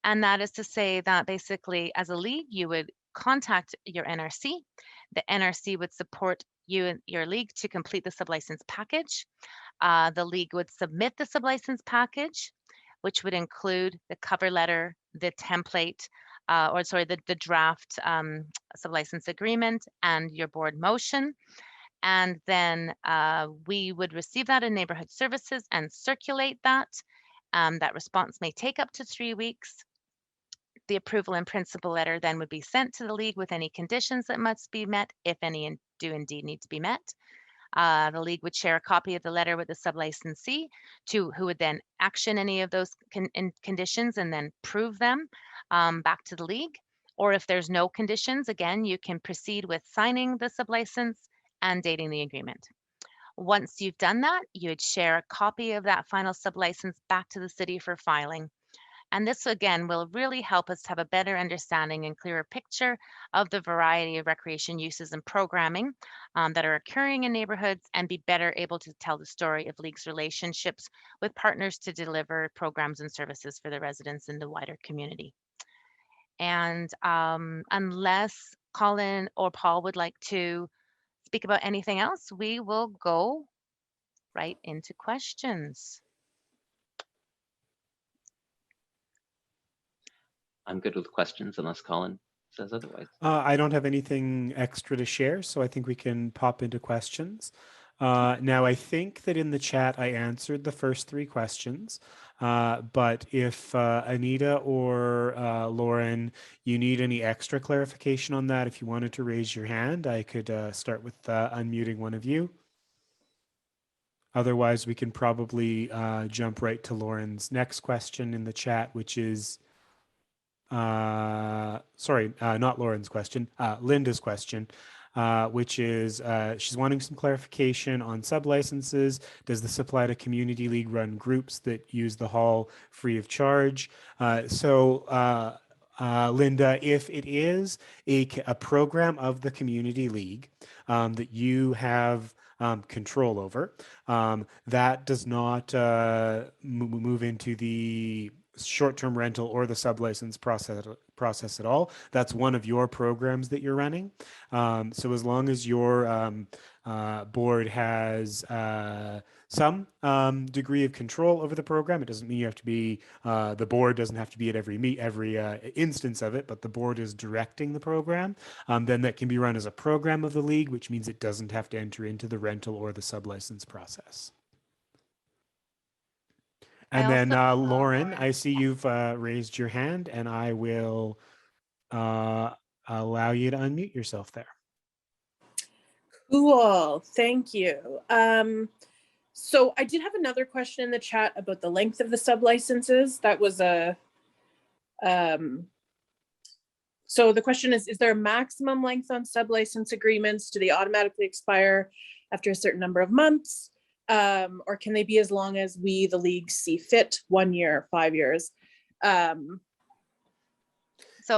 And that is to say that basically as a league, you would contact your NRC. The NRC would support you and your league to complete the sublicense package. The league would submit the sublicense package, which would include the cover letter, the template, the draft sublicense agreement and your board motion. And then we would receive that in neighborhood services and circulate that. That response may take up to 3 weeks. The approval in principle letter then would be sent to the league with any conditions that must be met, if any do indeed need to be met. The league would share a copy of the letter with the sublicensee who would then action any of those conditions and then prove them back to the league. Or if there's no conditions, again, you can proceed with signing the sublicense and dating the agreement. Once you've done that, you would share a copy of that final sublicense back to the city for filing. And this, again, will really help us to have a better understanding and clearer picture of the variety of recreation uses and programming that are occurring in neighborhoods and be better able to tell the story of League's relationships with partners to deliver programs and services for the residents in the wider community. And unless Colin or Paul would like to speak about anything else, we will go right into questions. I'm good with questions unless Colin says otherwise. I don't have anything extra to share, so I think we can pop into questions. Now, I think that in the chat I answered the first 3 questions, but if Anita or Lauren, you need any extra clarification on that, if you wanted to raise your hand, I could start with unmuting one of you. Otherwise, we can probably jump right to Lauren's next question in the chat, which is, not Lauren's question, Linda's question, which is she's wanting some clarification on sublicenses. Does this apply to community league run groups that use the hall free of charge? Linda, if it is a program of the community league that you have control over, that does not move into the short-term rental or the sublicense process at all. That's one of your programs that you're running. So as long as your board has some degree of control over the program, it doesn't mean you have to be, the board doesn't have to be at every instance of it, but the board is directing the program, then that can be run as a program of the league, which means it doesn't have to enter into the rental or the sublicense process. And then Lauren, I see you've raised your hand, and I will allow you to unmute yourself there. Cool, thank you. So I did have another question in the chat about the length of the sublicenses. That was a, so the question is there a maximum length on sublicense agreements? Do they automatically expire after a certain number of months? Or can they be as long as we, the league, see fit? 1 year, 5 years? So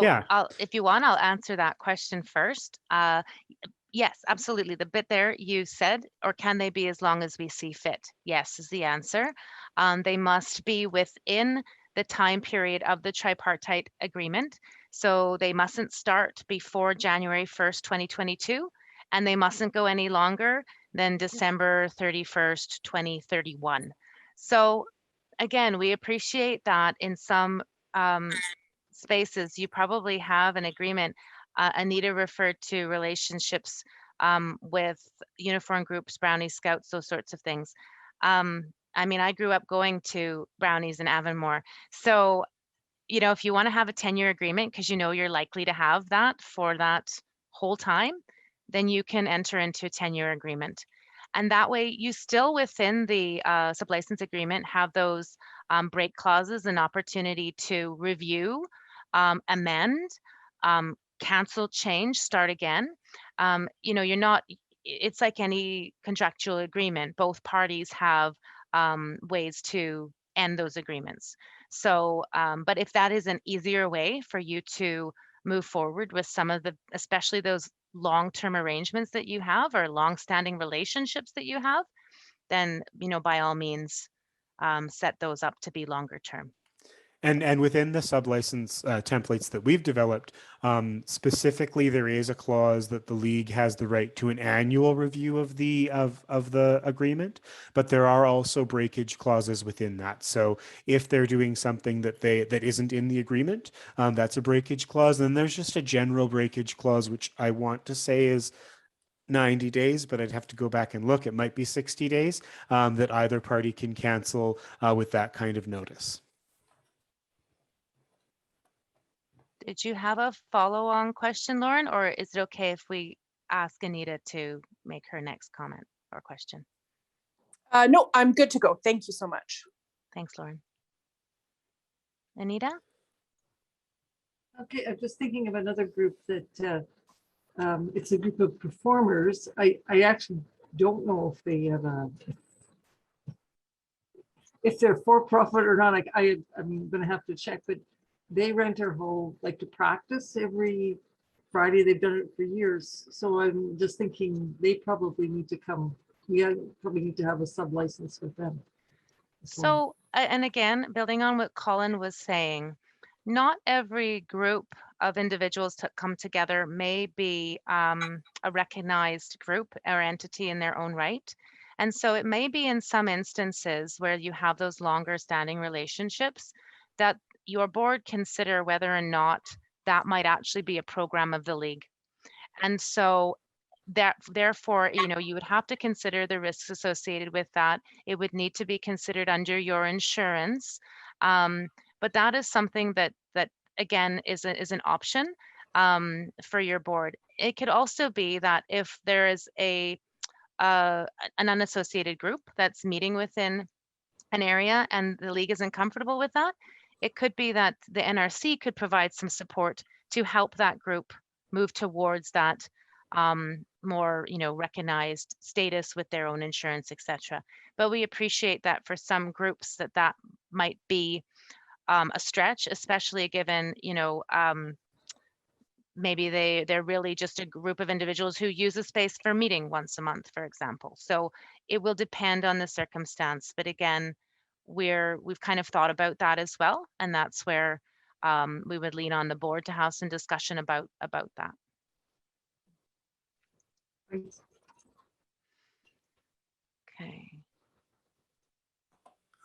Yeah. if you want, I'll answer that question first. Yes, absolutely. The bit there you said, or can they be as long as we see fit? Yes is the answer. They must be within the time period of the tripartite agreement. So they mustn't start before January 1st, 2022, and they mustn't go any longer than December 31st, 2031. So again, we appreciate that in some spaces, you probably have an agreement. Anita referred to relationships with uniform groups, Brownies, Scouts, those sorts of things. I mean, I grew up going to Brownies in Avonmore. So, you know, if you want to have a 10-year agreement, because you know you're likely to have that for that whole time, then you can enter into a 10-year agreement. And that way you still within the sublicense agreement have those break clauses an opportunity to review, amend, cancel, change, start again. You know, it's like any contractual agreement. Both parties have ways to end those agreements. So, but if that is an easier way for you to move forward with some of the, especially those long-term arrangements that you have or long-standing relationships that you have, then, you know, by all means, set those up to be longer term. And within the sublicense templates that we've developed, specifically, there is a clause that the league has the right to an annual review of the agreement, but there are also breakage clauses within that. So if they're doing something that isn't in the agreement, that's a breakage clause. And then there's just a general breakage clause, which I want to say is 90 days, but I'd have to go back and look. It might be 60 days that either party can cancel with that kind of notice. Did you have a follow-on question, Lauren, or is it okay if we ask Anita to make her next comment or question? No, I'm good to go. Thank you so much. Thanks, Lauren. Anita? Okay, I'm just thinking of another group that it's a group of performers. I actually don't know if they have if they're for profit or not. I'm gonna have to check, but they rent our hall like to practice every Friday. They've done it for years. So I'm just thinking they probably need to come. We probably need to have a sub license with them. So, and again, building on what Colin was saying, not every group of individuals to come together may be a recognized group or entity in their own right. And so it may be in some instances where you have those longer standing relationships that your board consider whether or not that might actually be a program of the league. And so therefore, you know, you would have to consider the risks associated with that. It would need to be considered under your insurance. But that is something that again is an option for your board. It could also be that if there is an unassociated group that's meeting within an area and the league isn't comfortable with that, it could be that the NRC could provide some support to help that group move towards that more, you know, recognized status with their own insurance, etc. But we appreciate that for some groups that might be a stretch, especially given, you know, maybe they're really just a group of individuals who use a space for meeting once a month, for example. So it will depend on the circumstance. But again, we've kind of thought about that as well, and that's where we would lean on the board to have some discussion about that. Okay.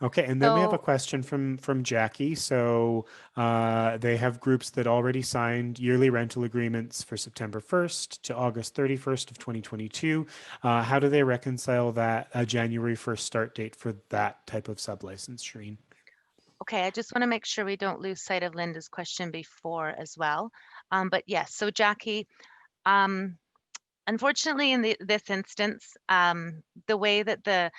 Okay, and then we have a So- question from Jackie. So they have groups that already signed yearly rental agreements for September 1st to August 31st of 2022. How do they reconcile that January 1st start date for that type of sublicense, Shireen? Okay, I just want to make sure we don't lose sight of Linda's question before as well. But yes, so Jackie, unfortunately, in this instance, the way that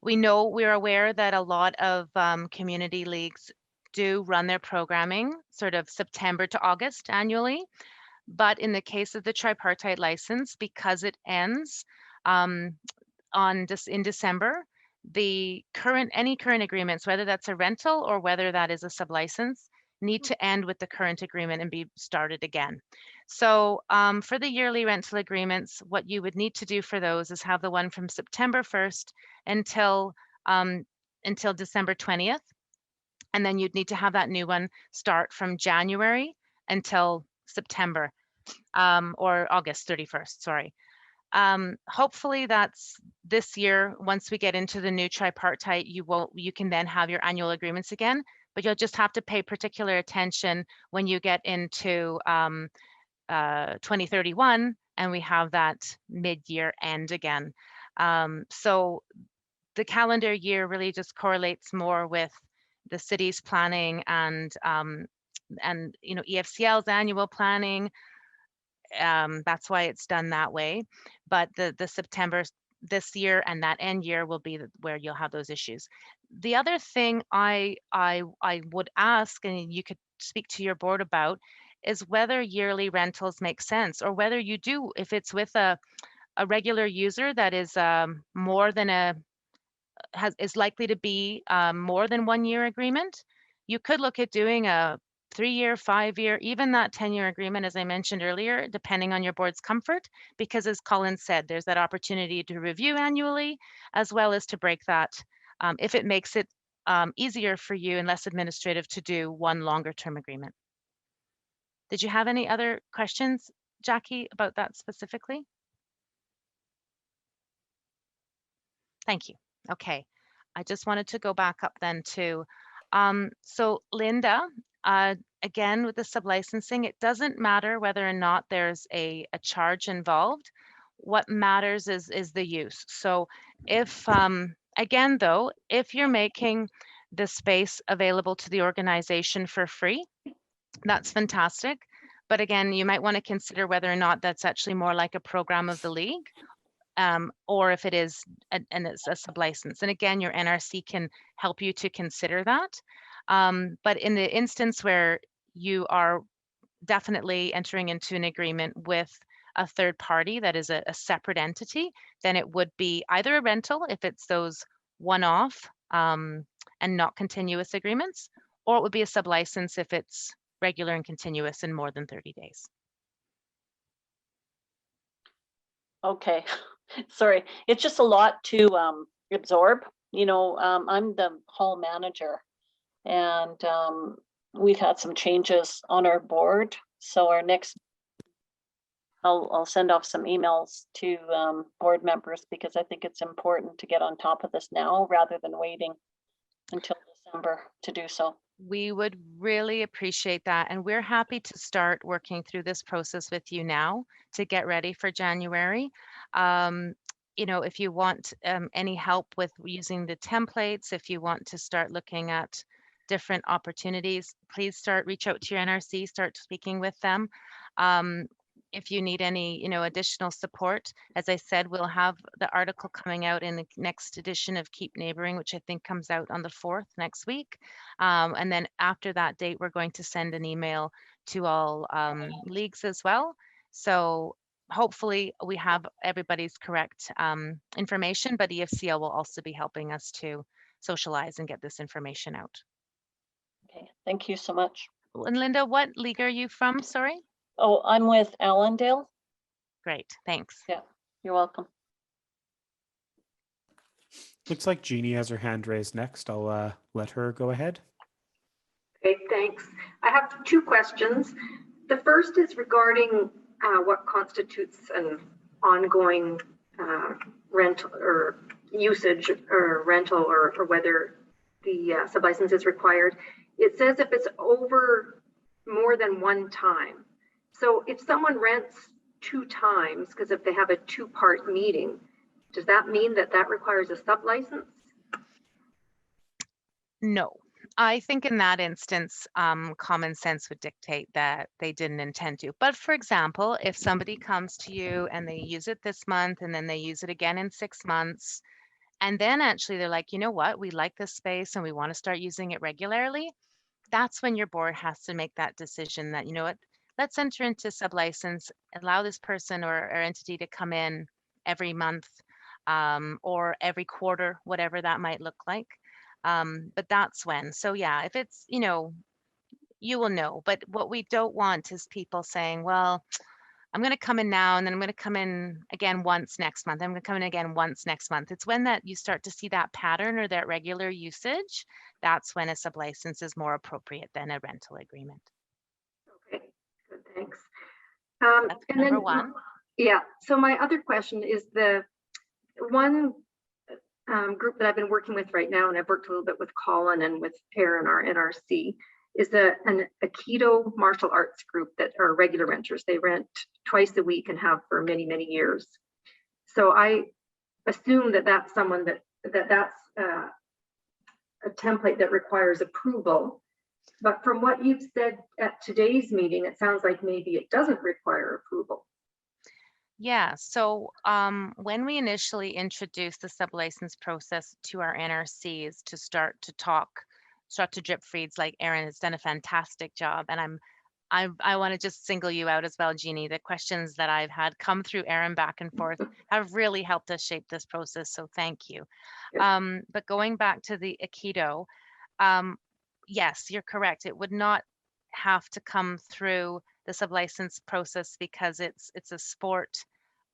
we're aware that a lot of community leagues do run their programming sort of September to August annually. But in the case of the tripartite license, because it ends in December, any current agreements, whether that's a rental or whether that is a sublicense, need to end with the current agreement and be started again. So for the yearly rental agreements, what you would need to do for those is have the one from September 1st until December 20th. And then you'd need to have that new one start from January until September or August 31st, sorry. Hopefully that's this year. Once we get into the new tripartite, you can then have your annual agreements again, but you'll just have to pay particular attention when you get into 2031 and we have that mid-year end again. So the calendar year really just correlates more with the city's planning and you know, EFCL's annual planning. That's why it's done that way. But the September this year, and that end year will be where you'll have those issues. The other thing I would ask, and you could speak to your board about, is whether yearly rentals make sense, or whether you do, if it's with a regular user that is more than is likely to be more than 1 year agreement, you could look at doing a 3-year, 5-year, even that 10-year agreement, as I mentioned earlier, depending on your board's comfort, because as Colin said, there's that opportunity to review annually, as well as to break that if it makes it easier for you and less administrative to do one longer term agreement. Did you have any other questions, Jackie, about that specifically? Thank you. Okay, I just wanted to go back up then to, so Linda, again, with the sublicensing, it doesn't matter whether or not there's a charge involved. What matters is the use. So if, again, though, if you're making the space available to the organization for free, that's fantastic. But again, you might want to consider whether or not that's actually more like a program of the league, or if it is, and it's a sublicense. And again, your NRC can help you to consider that. But in the instance where you are definitely entering into an agreement with a third party that is a separate entity, then it would be either a rental if it's those one-off and not continuous agreements, or it would be a sublicense if it's regular and continuous in more than 30 days. Okay, sorry, it's just a lot to absorb. You know, I'm the hall manager, and we've had some changes on our board. So our next, I'll send off some emails to board members, because I think it's important to get on top of this now rather than waiting until December to do so. We would really appreciate that. And we're happy to start working through this process with you now to get ready for January. You know, if you want any help with using the templates, if you want to start looking at different opportunities, please reach out to your NRC, start speaking with them. If you need any, you know, additional support, as I said, we'll have the article coming out in the next edition of Keep Neighboring, which I think comes out on the 4th next week. And then after that date, we're going to send an email to all leagues as well. So hopefully we have everybody's correct information, but EFCL will also be helping us to socialize and get this information out. Okay, thank you so much. And Linda, what league are you from? Sorry. Oh, I'm with Allendale. Great, thanks. Yeah, you're welcome. Looks like Jeannie has her hand raised next. I'll let her go ahead. Okay, thanks. I have 2 questions. The first is regarding what constitutes an ongoing rental or usage or rental, or whether the sublicense is required. It says if it's over more than 1 time. So if someone rents 2 times, because if they have a 2-part meeting, does that mean that that requires a sublicense? No, I think in that instance, common sense would dictate that they didn't intend to. But for example, if somebody comes to you and they use it this month and then they use it again in 6 months, and then actually they're like, you know what, we like this space and we want to start using it regularly, that's when your board has to make that decision that, you know what, let's enter into sublicense, allow this person or entity to come in every month or every quarter, whatever that might look like. But that's when. So yeah, if it's, you know, you will know. But what we don't want is people saying, well, I'm going to come in now and then I'm going to come in again once next month. I'm going to come in again once next month. It's when that you start to see that pattern or that regular usage, that's when a sublicense is more appropriate than a rental agreement. Okay, good, thanks. That's and number then, 1. Yeah, so my other question is the one group that I've been working with right now, and I've worked a little bit with Colin and with Aaron, our NRC, is a keto martial arts group that are regular renters. They rent twice a week and have for many, many years. So I assume that that's someone that's a template that requires approval. But from what you've said at today's meeting, it sounds like maybe it doesn't require approval. Yeah, so when we initially introduced the sublicense process to our NRCs to start to drip feeds, like Erin has done a fantastic job, and I want to just single you out as well, Jeannie. The questions that I've had come through Erin back and forth have really helped us shape this process, so thank you. Yes. But going back to the Aikido, yes, you're correct. It would not have to come through the sublicense process because it's a sport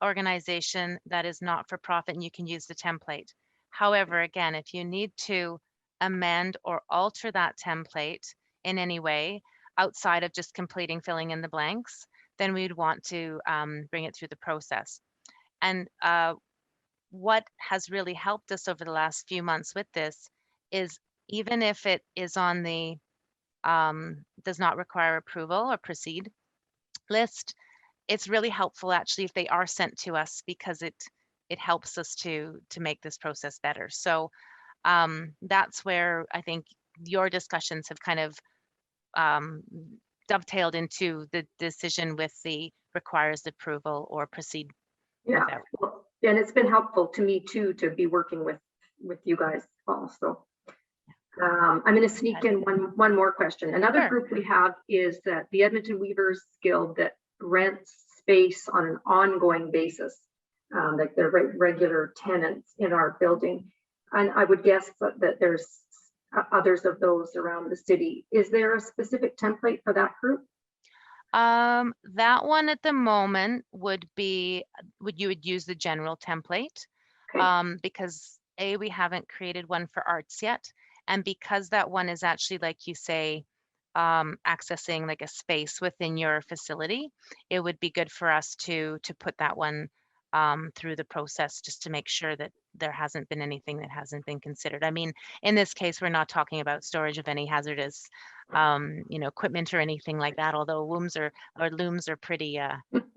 organization that is not for profit and you can use the template. However, again, if you need to amend or alter that template in any way outside of just completing filling in the blanks, then we'd want to bring it through the process. And what has really helped us over the last few months with this is even if it is on the does not require approval or proceed list, it's really helpful actually if they are sent to us because it helps us to make this process better. So that's where I think your discussions have kind of dovetailed into the decision with the requires approval or proceed Yeah. without. Well, and it's been helpful to me too to be working with you guys also. I'm going to sneak in one more question. Another Sure. group we have is the Edmonton Weavers Guild that rents space on an ongoing basis, like they're regular tenants in our building. And I would guess that there's others of those around the city. Is there a specific template for that group? That one at the moment would be you would use the general template. Okay. Because we haven't created one for arts yet. And because that one is actually, like you say, accessing like a space within your facility, it would be good for us to put that one through the process just to make sure that there hasn't been anything that hasn't been considered. I mean, in this case, we're not talking about storage of any hazardous, equipment or anything like that, although looms are pretty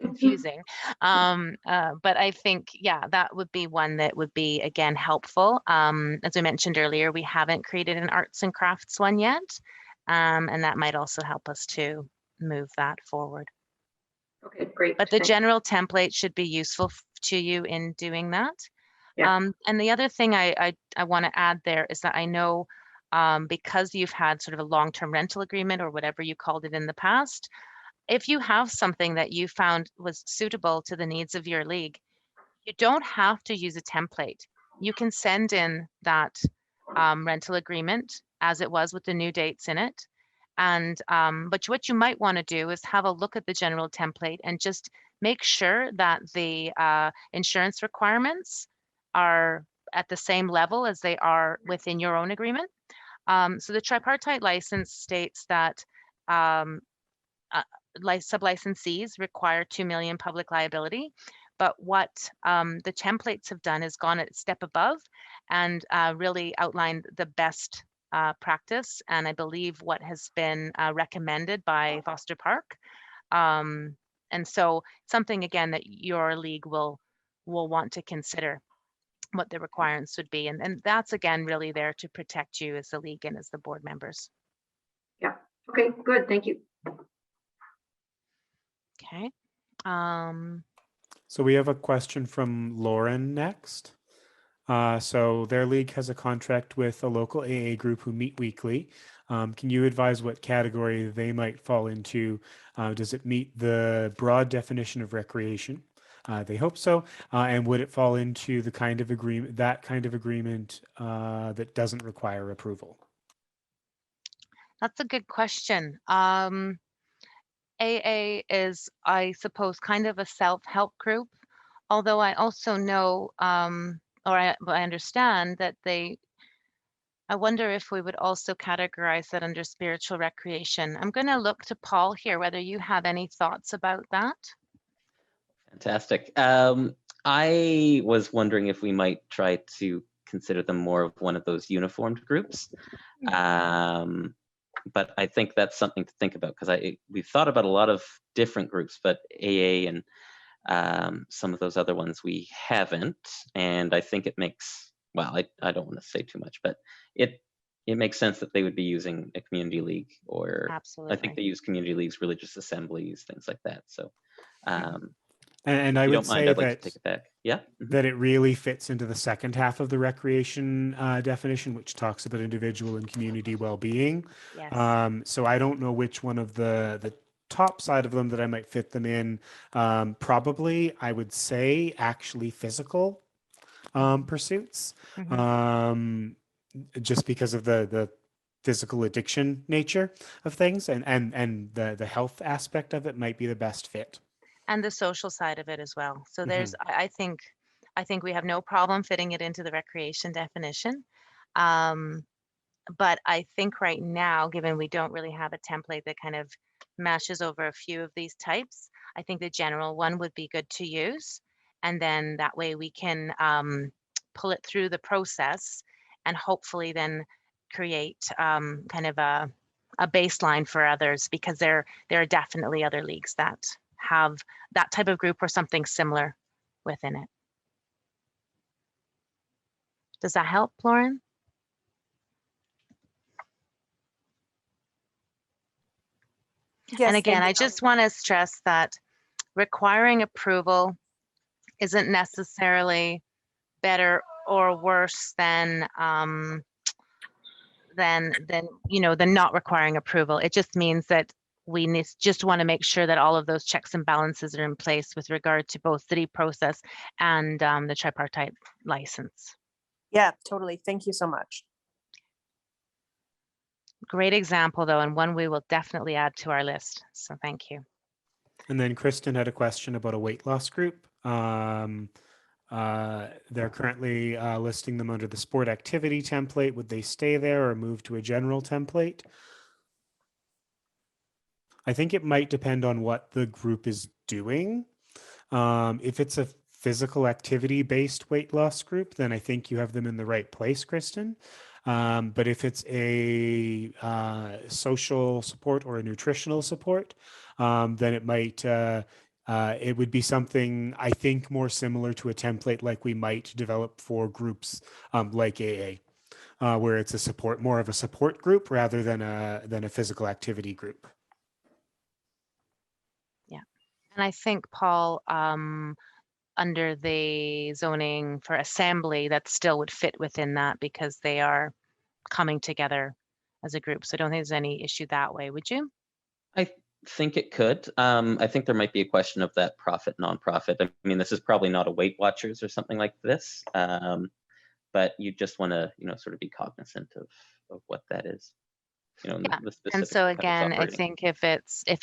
confusing. But I think, yeah, that would be one that would be, again, helpful. As I mentioned earlier, we haven't created an arts and crafts one yet. And that might also help us to move that forward. Okay, great. But the Thanks. general template should be useful to you in doing that. Yeah. And the other thing I want to add there is that I know because you've had sort of a long-term rental agreement or whatever you called it in the past, if you have something that you found was suitable to the needs of your league, you don't have to use a template. You can send in that rental agreement as it was with the new dates in it. And but what you might want to do is have a look at the general template and just make sure that the insurance requirements are at the same level as they are within your own agreement. So the tripartite license states that sub-licensees require 2 million public liability. But what the templates have done is gone a step above and really outlined the best practice, and I believe what has been recommended by Foster Park. And so something, again, that your league will want to consider what the requirements would be. And that's, again, really there to protect you as the league and as the board members. Yeah. Okay, good. Thank you. Okay. So we have a question from Lauren next. So their league has a contract with a local AA group who meet weekly. Can you advise what category they might fall into? Does it meet the broad definition of recreation? They hope so. And would it fall into the kind of agreement, that doesn't require approval? That's a good question. AA is, I suppose, kind of a self-help group, although I also know, or I understand that I wonder if we would also categorize that under spiritual recreation. I'm going to look to Paul here, whether you have any thoughts about that. Fantastic. I was wondering if we might try to consider them more of one of those uniformed groups. But I think that's something to think about because we've thought about a lot of different groups, but AA and some of those other ones we haven't. And I think it makes, well, I don't want to say too much, but it makes sense that they would be using a community league, or Absolutely. I think they use community leagues, religious assemblies, things like that. So And I If you would don't mind, say I'd like to that take it back. Yeah. Mhm. that it really fits into the second half of the recreation definition, which talks about individual and community well-being. Yes. So I don't know which one of the top side of them that I might fit them in. Probably, I would say actually physical pursuits, Mhm. just because of the physical addiction nature of things, and the health aspect of it might be the best fit. And the social side of it as well. So there's, Mhm. I think we have no problem fitting it into the recreation definition. But I think right now, given we don't really have a template that kind of mashes over a few of these types, I think the general one would be good to use. And then that way we can pull it through the process and hopefully then create kind of a baseline for others, because there are definitely other leagues that have that type of group or something similar within it. Does that help, Lauren? Yes, And again, thank I you. just want to stress that requiring approval isn't necessarily better or worse than than not requiring approval. It just means that we just want to make sure that all of those checks and balances are in place with regard to both the process and the tripartite license. Yeah, totally. Thank you so much. Great example though, and one we will definitely add to our list. So thank you. And then Kristen had a question about a weight loss group. They're currently listing them under the sport activity template. Would they stay there or move to a general template? I think it might depend on what the group is doing. If it's a physical activity based weight loss group, then I think you have them in the right place, Kristen. But if it's a social support or a nutritional support, then it would be something I think more similar to a template like we might develop for groups like AA, where it's more of a support group rather than a physical activity group. Yeah, and I think Paul, under the zoning for assembly, that still would fit within that because they are coming together as a group. So I don't think there's any issue that way. Would you? I think it could. I think there might be a question of that profit, nonprofit. I mean, this is probably not a Weight Watchers or something like this, but you just want to, sort of be cognizant of what that is. Yeah. The specific And so how it's again, I operating. think if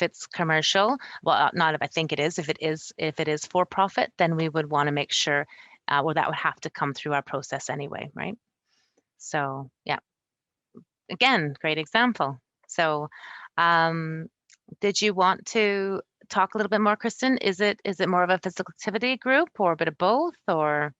it's commercial, well, not if I think it is, if it is for profit, then we would want to make sure, well, that would have to come through our process anyway, right? So yeah, again, great example. So, did you want to talk a little bit more, Kristen? Is it more of a physical activity group or a bit of both, or?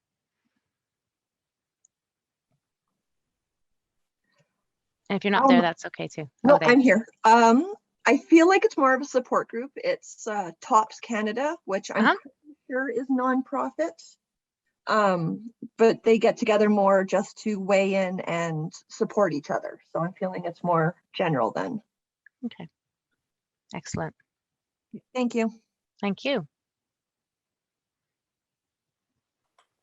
And if you're not there, that's okay too. No, Oh, there. I'm here. I feel like it's more of a support group. It's TOPS Canada, which I'm pretty sure is nonprofit. But they get together more just to weigh in and support each other. So I'm feeling it's more general then. Okay. Excellent. Thank you. Thank you.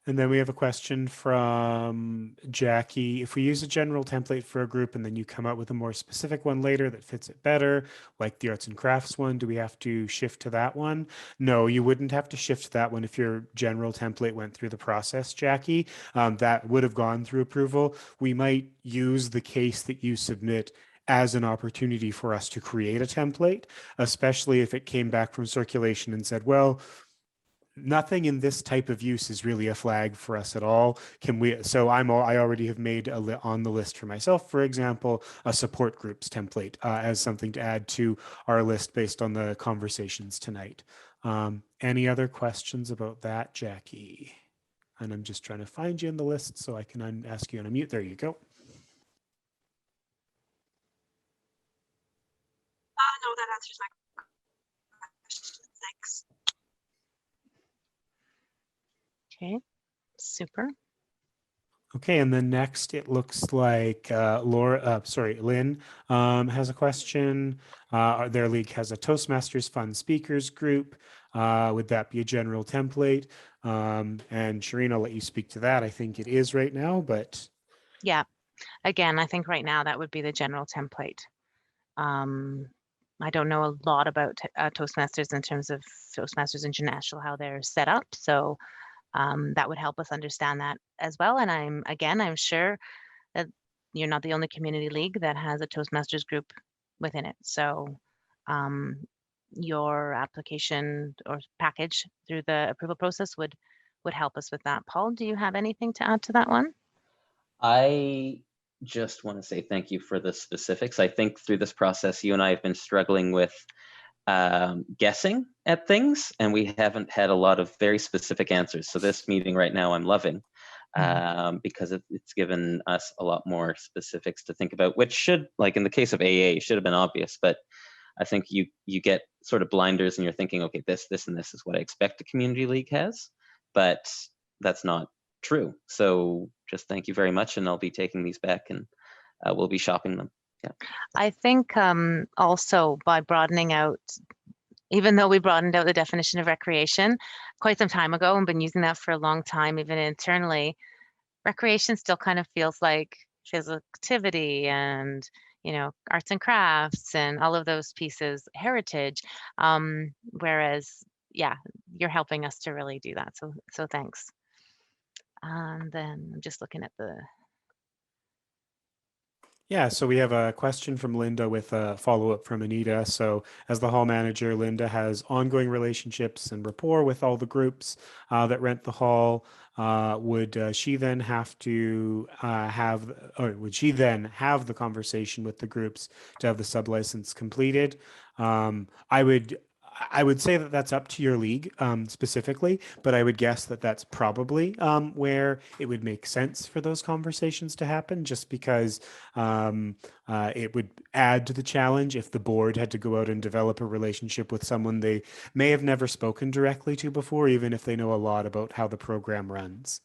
And then we have a question from Jackie. If we use a general template for a group and then you come up with a more specific one later that fits it better, like the arts and crafts one, do we have to shift to that one? No, you wouldn't have to shift to that one if your general template went through the process, Jackie. That would have gone through approval. We might use the case that you submit as an opportunity for us to create a template, especially if it came back from circulation and said, well, nothing in this type of use is really a flag for us at all. So I already have made on the list for myself, for example, a support groups template as something to add to our list based on the conversations tonight. Any other questions about that, Jackie? And I'm just trying to find you in the list so I can ask you on a mute. There you go. No, that answers my question. Thanks. Okay. Super. Okay, and then next it looks like Lynn has a question. Their league has a Toastmasters Fun Speakers group. Would that be a general template? And Shireen, I'll let you speak to that. I think it is right now, but Yeah, again, I think right now that would be the general template. I don't know a lot about Toastmasters in terms of Toastmasters International, how they're set up. So that would help us understand that as well. And I'm sure that you're not the only community league that has a Toastmasters group within it. So your application or package through the approval process would help us with that. Paul, do you have anything to add to that one? I just want to say thank you for the specifics. I think through this process, you and I have been struggling with guessing at things, and we haven't had a lot of very specific answers. So this meeting right now, I'm loving because it's given us a lot more specifics to think about, which should, like in the case of AA, should have been obvious, but I think you get sort of blinders and you're thinking, okay, this, and this is what I expect a community league has, but that's not true. So just thank you very much, and I'll be taking these back and we'll be shopping them. Yeah. I think also by broadening out, even though we broadened out the definition of recreation quite some time ago and been using that for a long time, even internally, recreation still kind of feels like physical activity and, you know, arts and crafts and all of those pieces, heritage. Whereas, yeah, you're helping us to really do that. So thanks. And then I'm just looking at the. yeah, so we have a question from Linda with a follow-up from Anita. So as the hall manager, Linda has ongoing relationships and rapport with all the groups that rent the hall. Would she then have to would she then have the conversation with the groups to have the sublicense completed? I would say that that's up to your league specifically, but I would guess that that's probably where it would make sense for those conversations to happen, just because it would add to the challenge if the board had to go out and develop a relationship with someone they may have never spoken directly to before, even if they know a lot about how the program runs.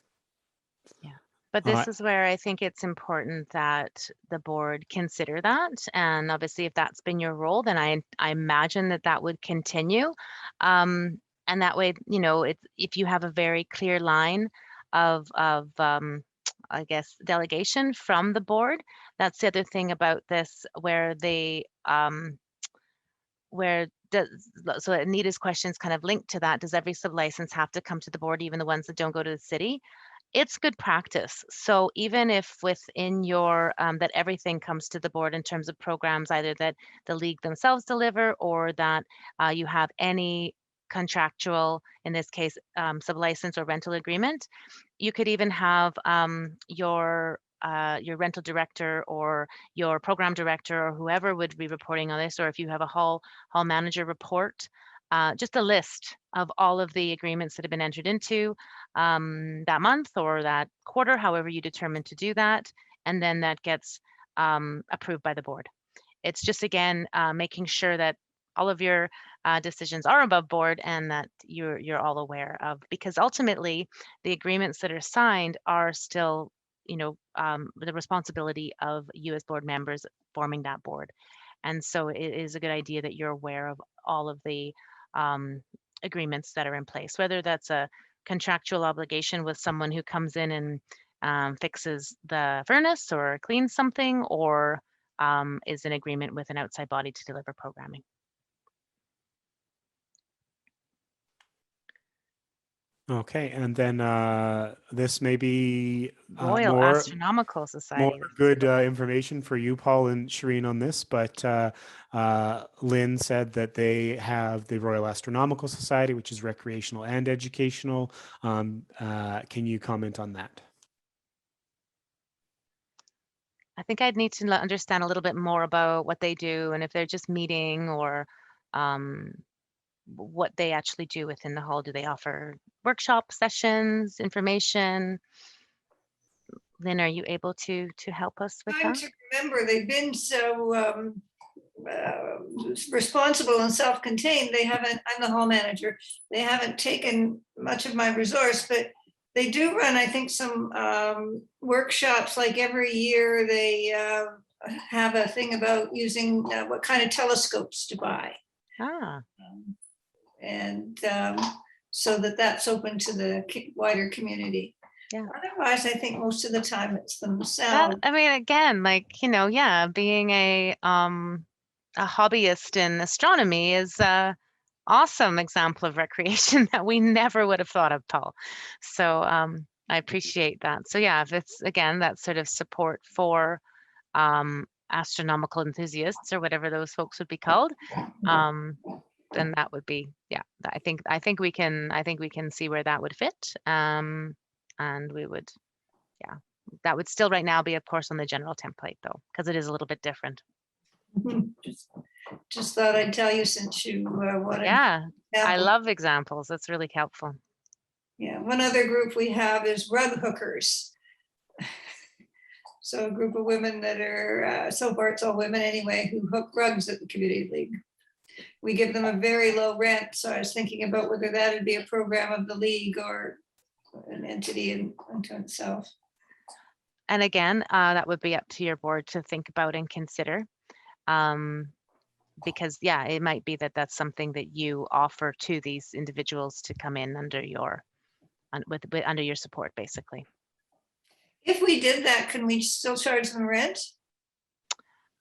Yeah. But this is where I think it's important that the board consider that. And obviously, if that's been your role, then I imagine that would continue. And that way, you know, if you have a very clear line of I guess, delegation from the board, that's the other thing about this, where they, so Anita's question is kind of linked to that. Does every sublicense have to come to the board, even the ones that don't go to the city? It's good practice. So even if within your, that everything comes to the board in terms of programs, either that the league themselves deliver or that you have any contractual, in this case, sublicense or rental agreement, you could even have your rental director or your program director or whoever would be reporting on this, or if you have a hall manager report, just a list of all of the agreements that have been entered into that month or that quarter, however you determine to do that, and then that gets approved by the board. It's just, again, making sure that all of your decisions are above board and that you're all aware of, because ultimately the agreements that are signed are still, you know, the responsibility of you as board members forming that board. And so it is a good idea that you're aware of all of the agreements that are in place, whether that's a contractual obligation with someone who comes in and fixes the furnace or cleans something, or is an agreement with an outside body to deliver programming. Okay, and then this may be Royal Astronomical Society. More good information for you, Paul and Shireen, on this, but Lynn said that they have the Royal Astronomical Society, which is recreational and educational. Can you comment on that? I think I'd need to understand a little bit more about what they do and if they're just meeting or what they actually do within the hall. Do they offer workshop sessions, information? Lynn, are you able to help us with that? To remember, they've been so responsible and self-contained. They haven't, I'm the hall manager, they haven't taken much of my resource, but they do run, I think, some workshops. Like every year they have a thing about using what kind of telescopes to buy. And so that's open to the wider community. Yeah. Otherwise, I think most of the time it's themselves. I mean, again, like, you know, yeah, being a hobbyist in astronomy is a awesome example of recreation that we never would have thought of, Paul. So I appreciate that. So yeah, if it's again that sort of support for astronomical enthusiasts or whatever those folks would be called, then that would be, yeah, I think we can see where that would fit. And we would, yeah, that would still right now be, of course, on the general template though, because it is a little bit different. Just thought I'd tell you since you wanted. Yeah, I example. love examples. That's really helpful. Yeah, one other group we have is rug hookers. So a group of women that are, so far it's all women anyway, who hook rugs at the community league. We give them a very low rent. So I was thinking about whether that would be a program of the league or an entity unto itself. And again, that would be up to your board to think about and consider. Because yeah, it might be that that's something that you offer to these individuals to come in under your under your support, basically. If we did that, can we still charge them rent?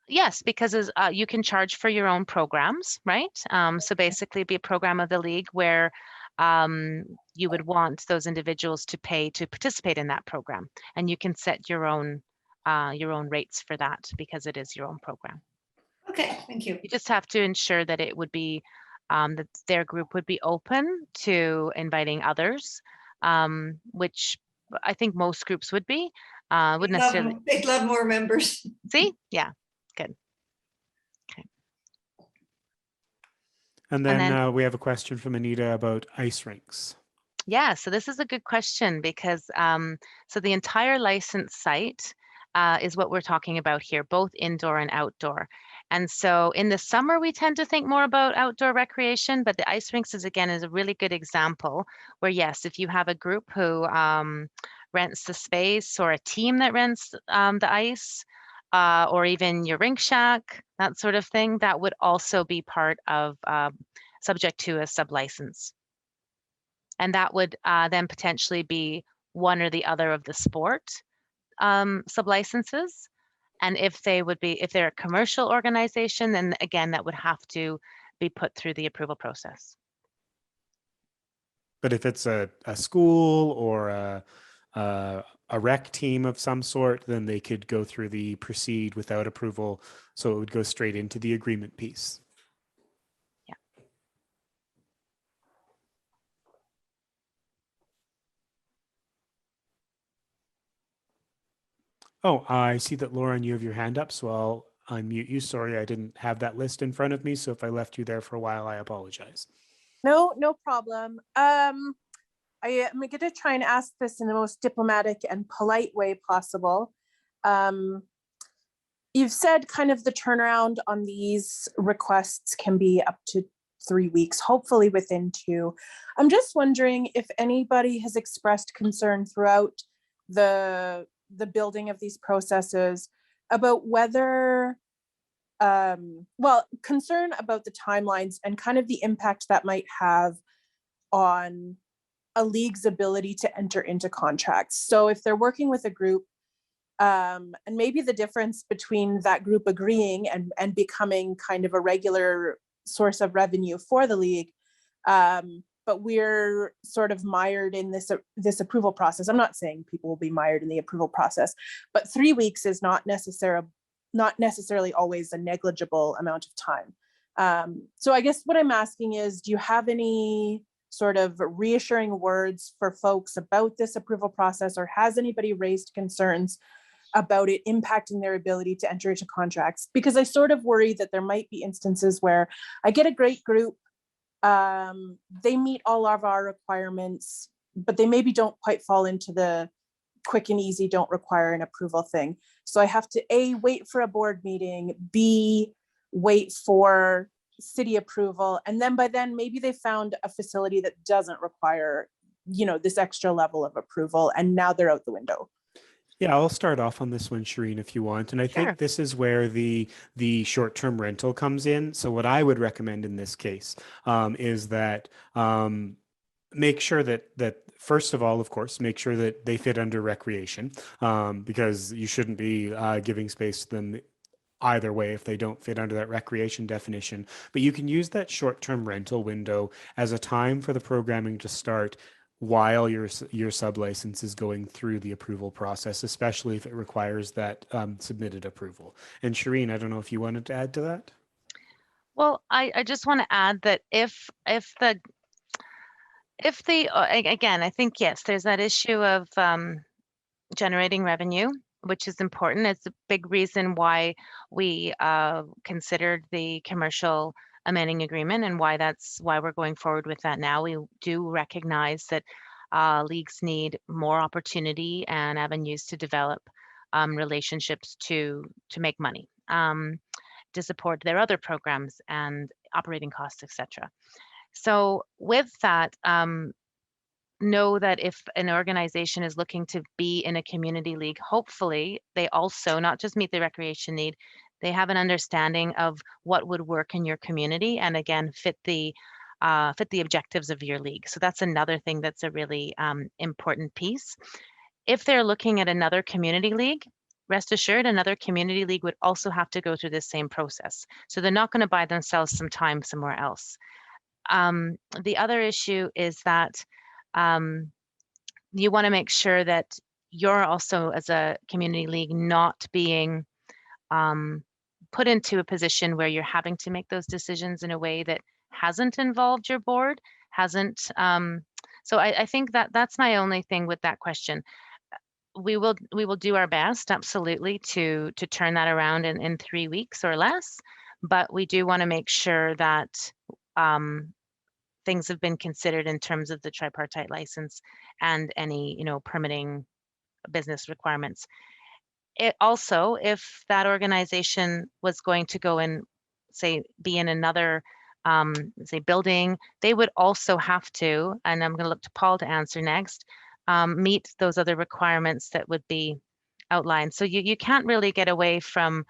Yes, because you can charge for your own programs, right? So basically, it'd be a program of the league where you would want those individuals to pay to participate in that program, and you can set your own rates for that because it is your own program. Okay, thank you. You just have to ensure that it would be that their group would be open to inviting others, which I think most groups would be. Wouldn't necessarily. They'd love more members. See, yeah, good. Okay. And then we have a question from Anita about ice rinks. Yeah, so this is a good question because so the entire license site is what we're talking about here, both indoor and outdoor. And so in the summer, we tend to think more about outdoor recreation, but the ice rinks is a really good example where, yes, if you have a group who rents the space or a team that rents the ice or even your rink shack, that sort of thing, that would also be part of subject to a sublicense. And that would then potentially be one or the other of the sport sublicenses. And if they're a commercial organization, then again, that would have to be put through the approval process. But if it's a school or a rec team of some sort, then they could go through the proceed without approval. So it would go straight into the agreement piece. Yeah. Oh, I see that, Lauren, you have your hand up, so I'll unmute you. Sorry, I didn't have that list in front of me. So if I left you there for a while, I apologize. No problem. I am going to try and ask this in the most diplomatic and polite way possible. You've said kind of the turnaround on these requests can be up to 3 weeks, hopefully within 2. I'm just wondering if anybody has expressed concern throughout the building of these processes about whether, concern about the timelines and kind of the impact that might have on a league's ability to enter into contracts. So if they're working with a group, and maybe the difference between that group agreeing and becoming kind of a regular source of revenue for the league, but we're sort of mired in this approval process. I'm not saying people will be mired in the approval process, but 3 weeks is not necessarily always a negligible amount of time. So I guess what I'm asking is, do you have any sort of reassuring words for folks about this approval process, or has anybody raised concerns about it impacting their ability to enter into contracts? Because I sort of worry that there might be instances where I get a great group, they meet all of our requirements, but they maybe don't quite fall into the quick and easy, don't require an approval thing. So I have to A, wait for a board meeting, B, wait for city approval. And then by then, maybe they found a facility that doesn't require, this extra level of approval, and now they're out the window. Yeah, I'll start off on this one, Shireen, if you want. And I Sure. think this is where the short-term rental comes in. So what I would recommend in this case is that make sure that first of all, of course, make sure that they fit under recreation, because you shouldn't be giving space to them either way if they don't fit under that recreation definition. But you can use that short-term rental window as a time for the programming to start while your sub-license is going through the approval process, especially if it requires that submitted approval. And Shireen, I don't know if you wanted to add to that. Well, I just want to add that if the again, I think yes, there's that issue of generating revenue, which is important. It's a big reason why we considered the commercial amending agreement and why we're going forward with that now. We do recognize that leagues need more opportunity and avenues to develop relationships to make money, to support their other programs and operating costs, etc. So with that, know that if an organization is looking to be in a community league, hopefully they also not just meet the recreation need, they have an understanding of what would work in your community and again fit the objectives of your league. So that's another thing that's a really important piece. If they're looking at another community league, rest assured another community league would also have to go through the same process. So they're not going to buy themselves some time somewhere else. The other issue is that you want to make sure that you're also, as a community league, not being put into a position where you're having to make those decisions in a way that hasn't involved your board, hasn't. So I think that that's my only thing with that question. We will do our best, absolutely, to turn that around in 3 weeks or less, but we do want to make sure that things have been considered in terms of the tripartite license and any, permitting business requirements. It also, if that organization was going to go and say be in another say building, they would also have to, and I'm going to look to Paul to answer next, meet those other requirements that would be outlined. So you can't really get away from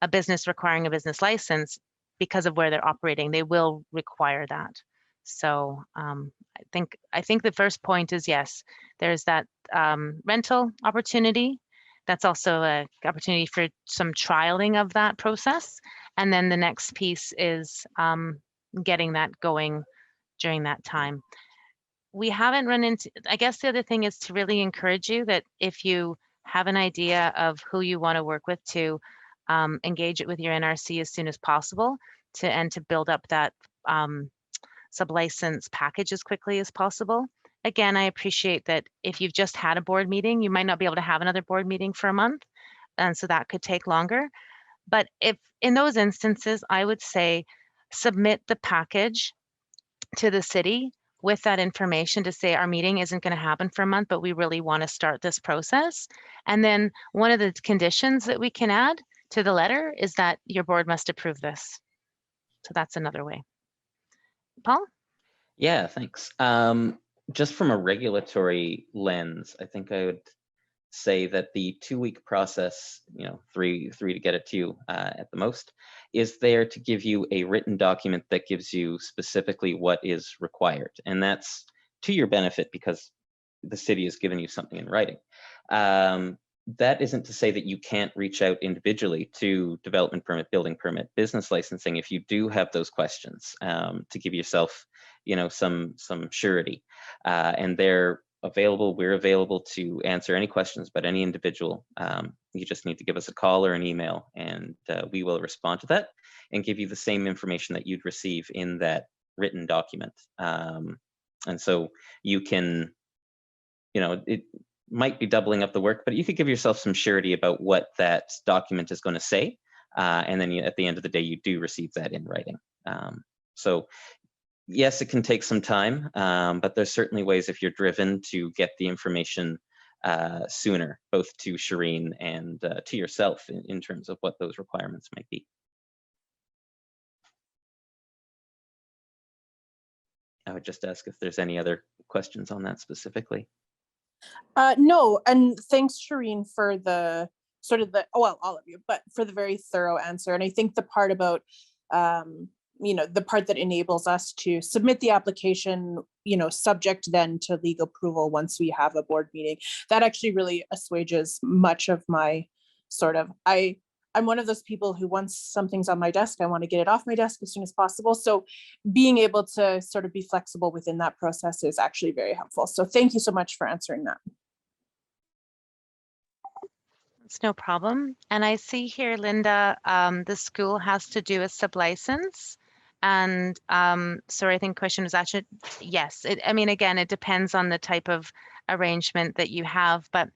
a business requiring a business license because of where they're operating. They will require that. So I think the first point is yes, there's that rental opportunity. That's also an opportunity for some trialing of that process. And then the next piece is getting that going during that time. We haven't run into, I guess the other thing is to really encourage you that if you have an idea of who you want to work with, to engage it with your NRC as soon as possible to build up that sub-license package as quickly as possible. Again, I appreciate that if you've just had a board meeting, you might not be able to have another board meeting for a month. And so that could take longer. But if in those instances, I would say submit the package to the city with that information to say our meeting isn't going to happen for a month, but we really want to start this process. And then one of the conditions that we can add to the letter is that your board must approve this. So that's another way. Paul? Yeah, thanks. Just from a regulatory lens, I think I would say that the 2-week process, three to get it to you at the most, is there to give you a written document that gives you specifically what is required. And that's to your benefit because the city has given you something in writing. That isn't to say that you can't reach out individually to development permit, building permit, business licensing if you do have those questions, to give yourself, some surety. And they're available. We're available to answer any questions about any individual. You just need to give us a call or an email, and we will respond to that and give you the same information that you'd receive in that written document. And so you can, it might be doubling up the work, but you could give yourself some surety about what that document is going to say. And then at the end of the day, you do receive that in writing. So yes, it can take some time, but there's certainly ways if you're driven to get the information sooner, both to Shireen and to yourself in terms of what those requirements might be. I would just ask if there's any other questions on that specifically. No, and thanks, Shireen, for the sort of well, all of you, but for the very thorough answer. And I think the part about, the part that enables us to submit the application, subject then to legal approval once we have a board meeting, that actually really assuages much of my sort of, I'm one of those people who once something's on my desk, I want to get it off my desk as soon as possible. So being able to sort of be flexible within that process is actually very helpful. So thank you so much for answering that. It's no problem. And I see here, Linda, the school has to do a sublicense. And sorry, I think the question was actually, yes. I mean, again, it depends on the type of arrangement that you have. But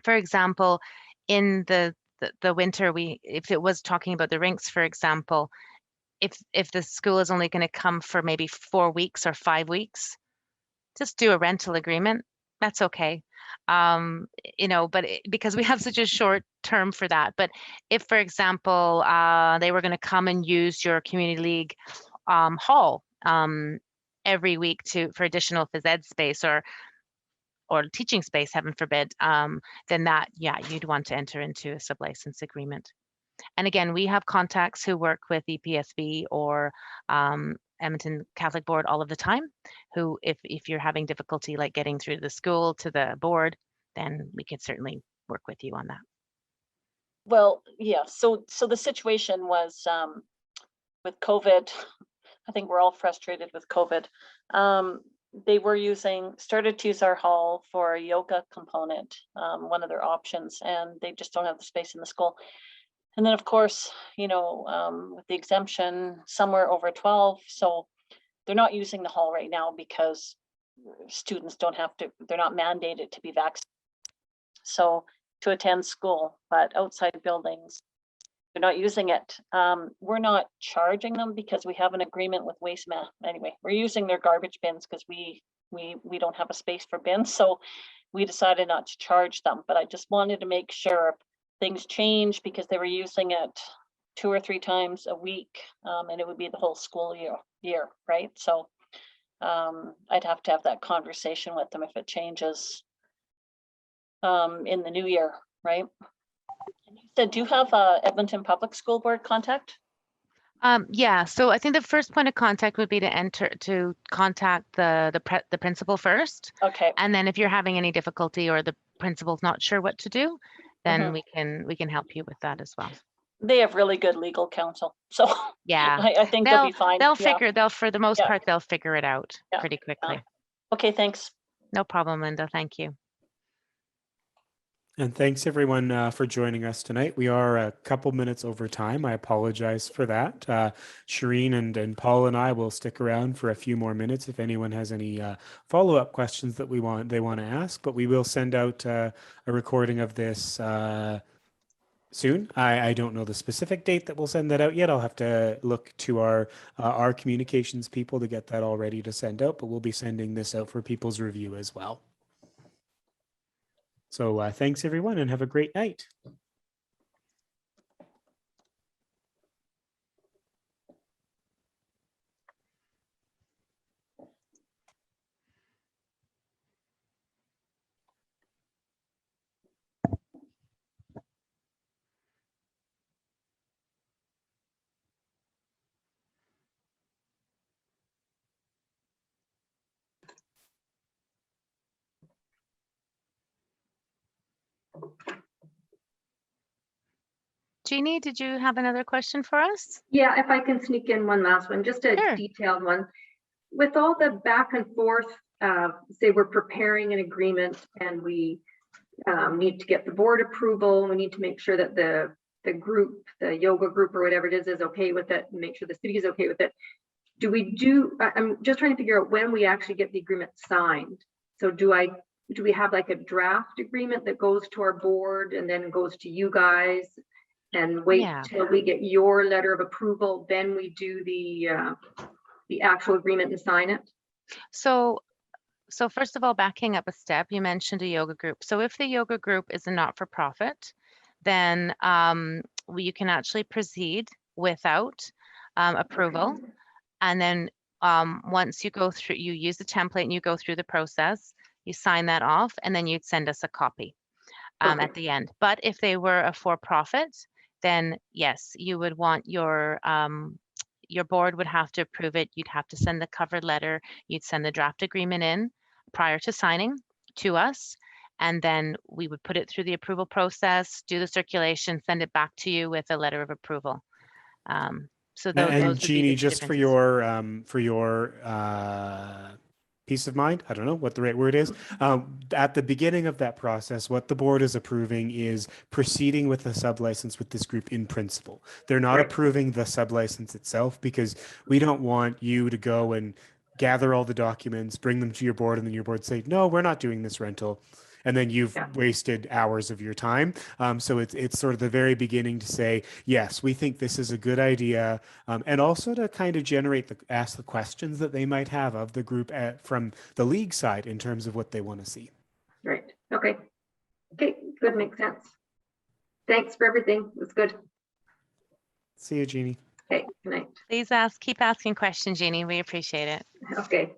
for example, in the winter, if it was talking about the rinks, for example, if the school is only going to come for maybe 4 weeks or 5 weeks, just do a rental agreement. That's okay. But because we have such a short term for that. But if, for example, they were going to come and use your community league hall every week for additional phys ed space or teaching space, heaven forbid, then you'd want to enter into a sublicense agreement. And again, we have contacts who work with EPSB or Edmonton Catholic Board all of the time, who if you're having difficulty like getting through the school to the board, then we could certainly work with you on that. Well, yeah, so the situation was with COVID, I think we're all frustrated with COVID. They were started to use our hall for a yoga component, one of their options, and they just don't have the space in the school. And then of course, with the exemption, somewhere over 12. So they're not using the hall right now because students they're not mandated to be vaccinated. So to attend school, but outside buildings, they're not using it. We're not charging them because we have an agreement with Waste Man. Anyway, we're using their garbage bins because we don't have a space for bins. So we decided not to charge them, but I just wanted to make sure things change because they were using it 2 or 3 times a week, and it would be the whole school year, right? So I'd have to have that conversation with them if it changes in the new year, right? And you said, do you have a Edmonton Public School Board contact? Yeah, so I think the first point of contact would be to contact the principal first. Okay. And then if you're having any difficulty or the principal's not sure what to do, then we can help you with that as well. They have really good legal counsel, so yeah, I think they'll be fine. For the most part, they'll figure it out pretty quickly. Okay, thanks. No problem, Linda. Thank you. And thanks everyone for joining us tonight. We are a couple minutes over time. I apologize for that. Shireen and Paul and I will stick around for a few more minutes if anyone has any follow-up questions that they want to ask, but we will send out a recording of this soon. I don't know the specific date that we'll send that out yet. I'll have to look to our communications people to get that all ready to send out, but we'll be sending this out for people's review as well. So thanks everyone and have a great night. Jeannie, did you have another question for us? Yeah, if I can sneak in one last one, just a detailed one. With all the back and forth, say we're preparing an agreement and we need to get the board approval. We need to make sure that the group, the yoga group or whatever it is okay with it, and make sure the city is okay with it. I'm just trying to figure out when we actually get the agreement signed. So do we have like a draft agreement that goes to our board and then goes to you guys? And wait till we get your letter of approval, then we do the actual agreement and sign it? So first of all, backing up a step, you mentioned a yoga group. So if the yoga group is a not-for-profit, then you can actually proceed without approval. And then once you go through, you use the template and you go through the process, You sign that off, and then you'd send us a copy at the end. But if they were a for-profit, then yes, you would want your board would have to approve it. You'd have to send the cover letter. You'd send the draft agreement in prior to signing to us. And then we would put it through the approval process, do the circulation, send it back to you with a letter of approval. So those And would be the Jeannie, just for differences. your peace of mind, I don't know what the right word is. At the beginning of that process, what the board is approving is proceeding with the sublicense with this group in principle. They're not approving the sublicense itself, because we don't want you to go and gather all the documents, bring them to your board, and then your board say, no, we're not doing this rental. And then you've wasted hours of your time. So it's sort of the very beginning to say, yes, we think this is a good idea. And also to kind of ask the questions that they might have of the group from the league side in terms of what they want to see. Right. Okay. Okay. Good. Makes sense. Thanks for everything. It was good. See you, Jeannie. Okay. Good night. Please keep asking questions, Jeannie. We appreciate it. Okay.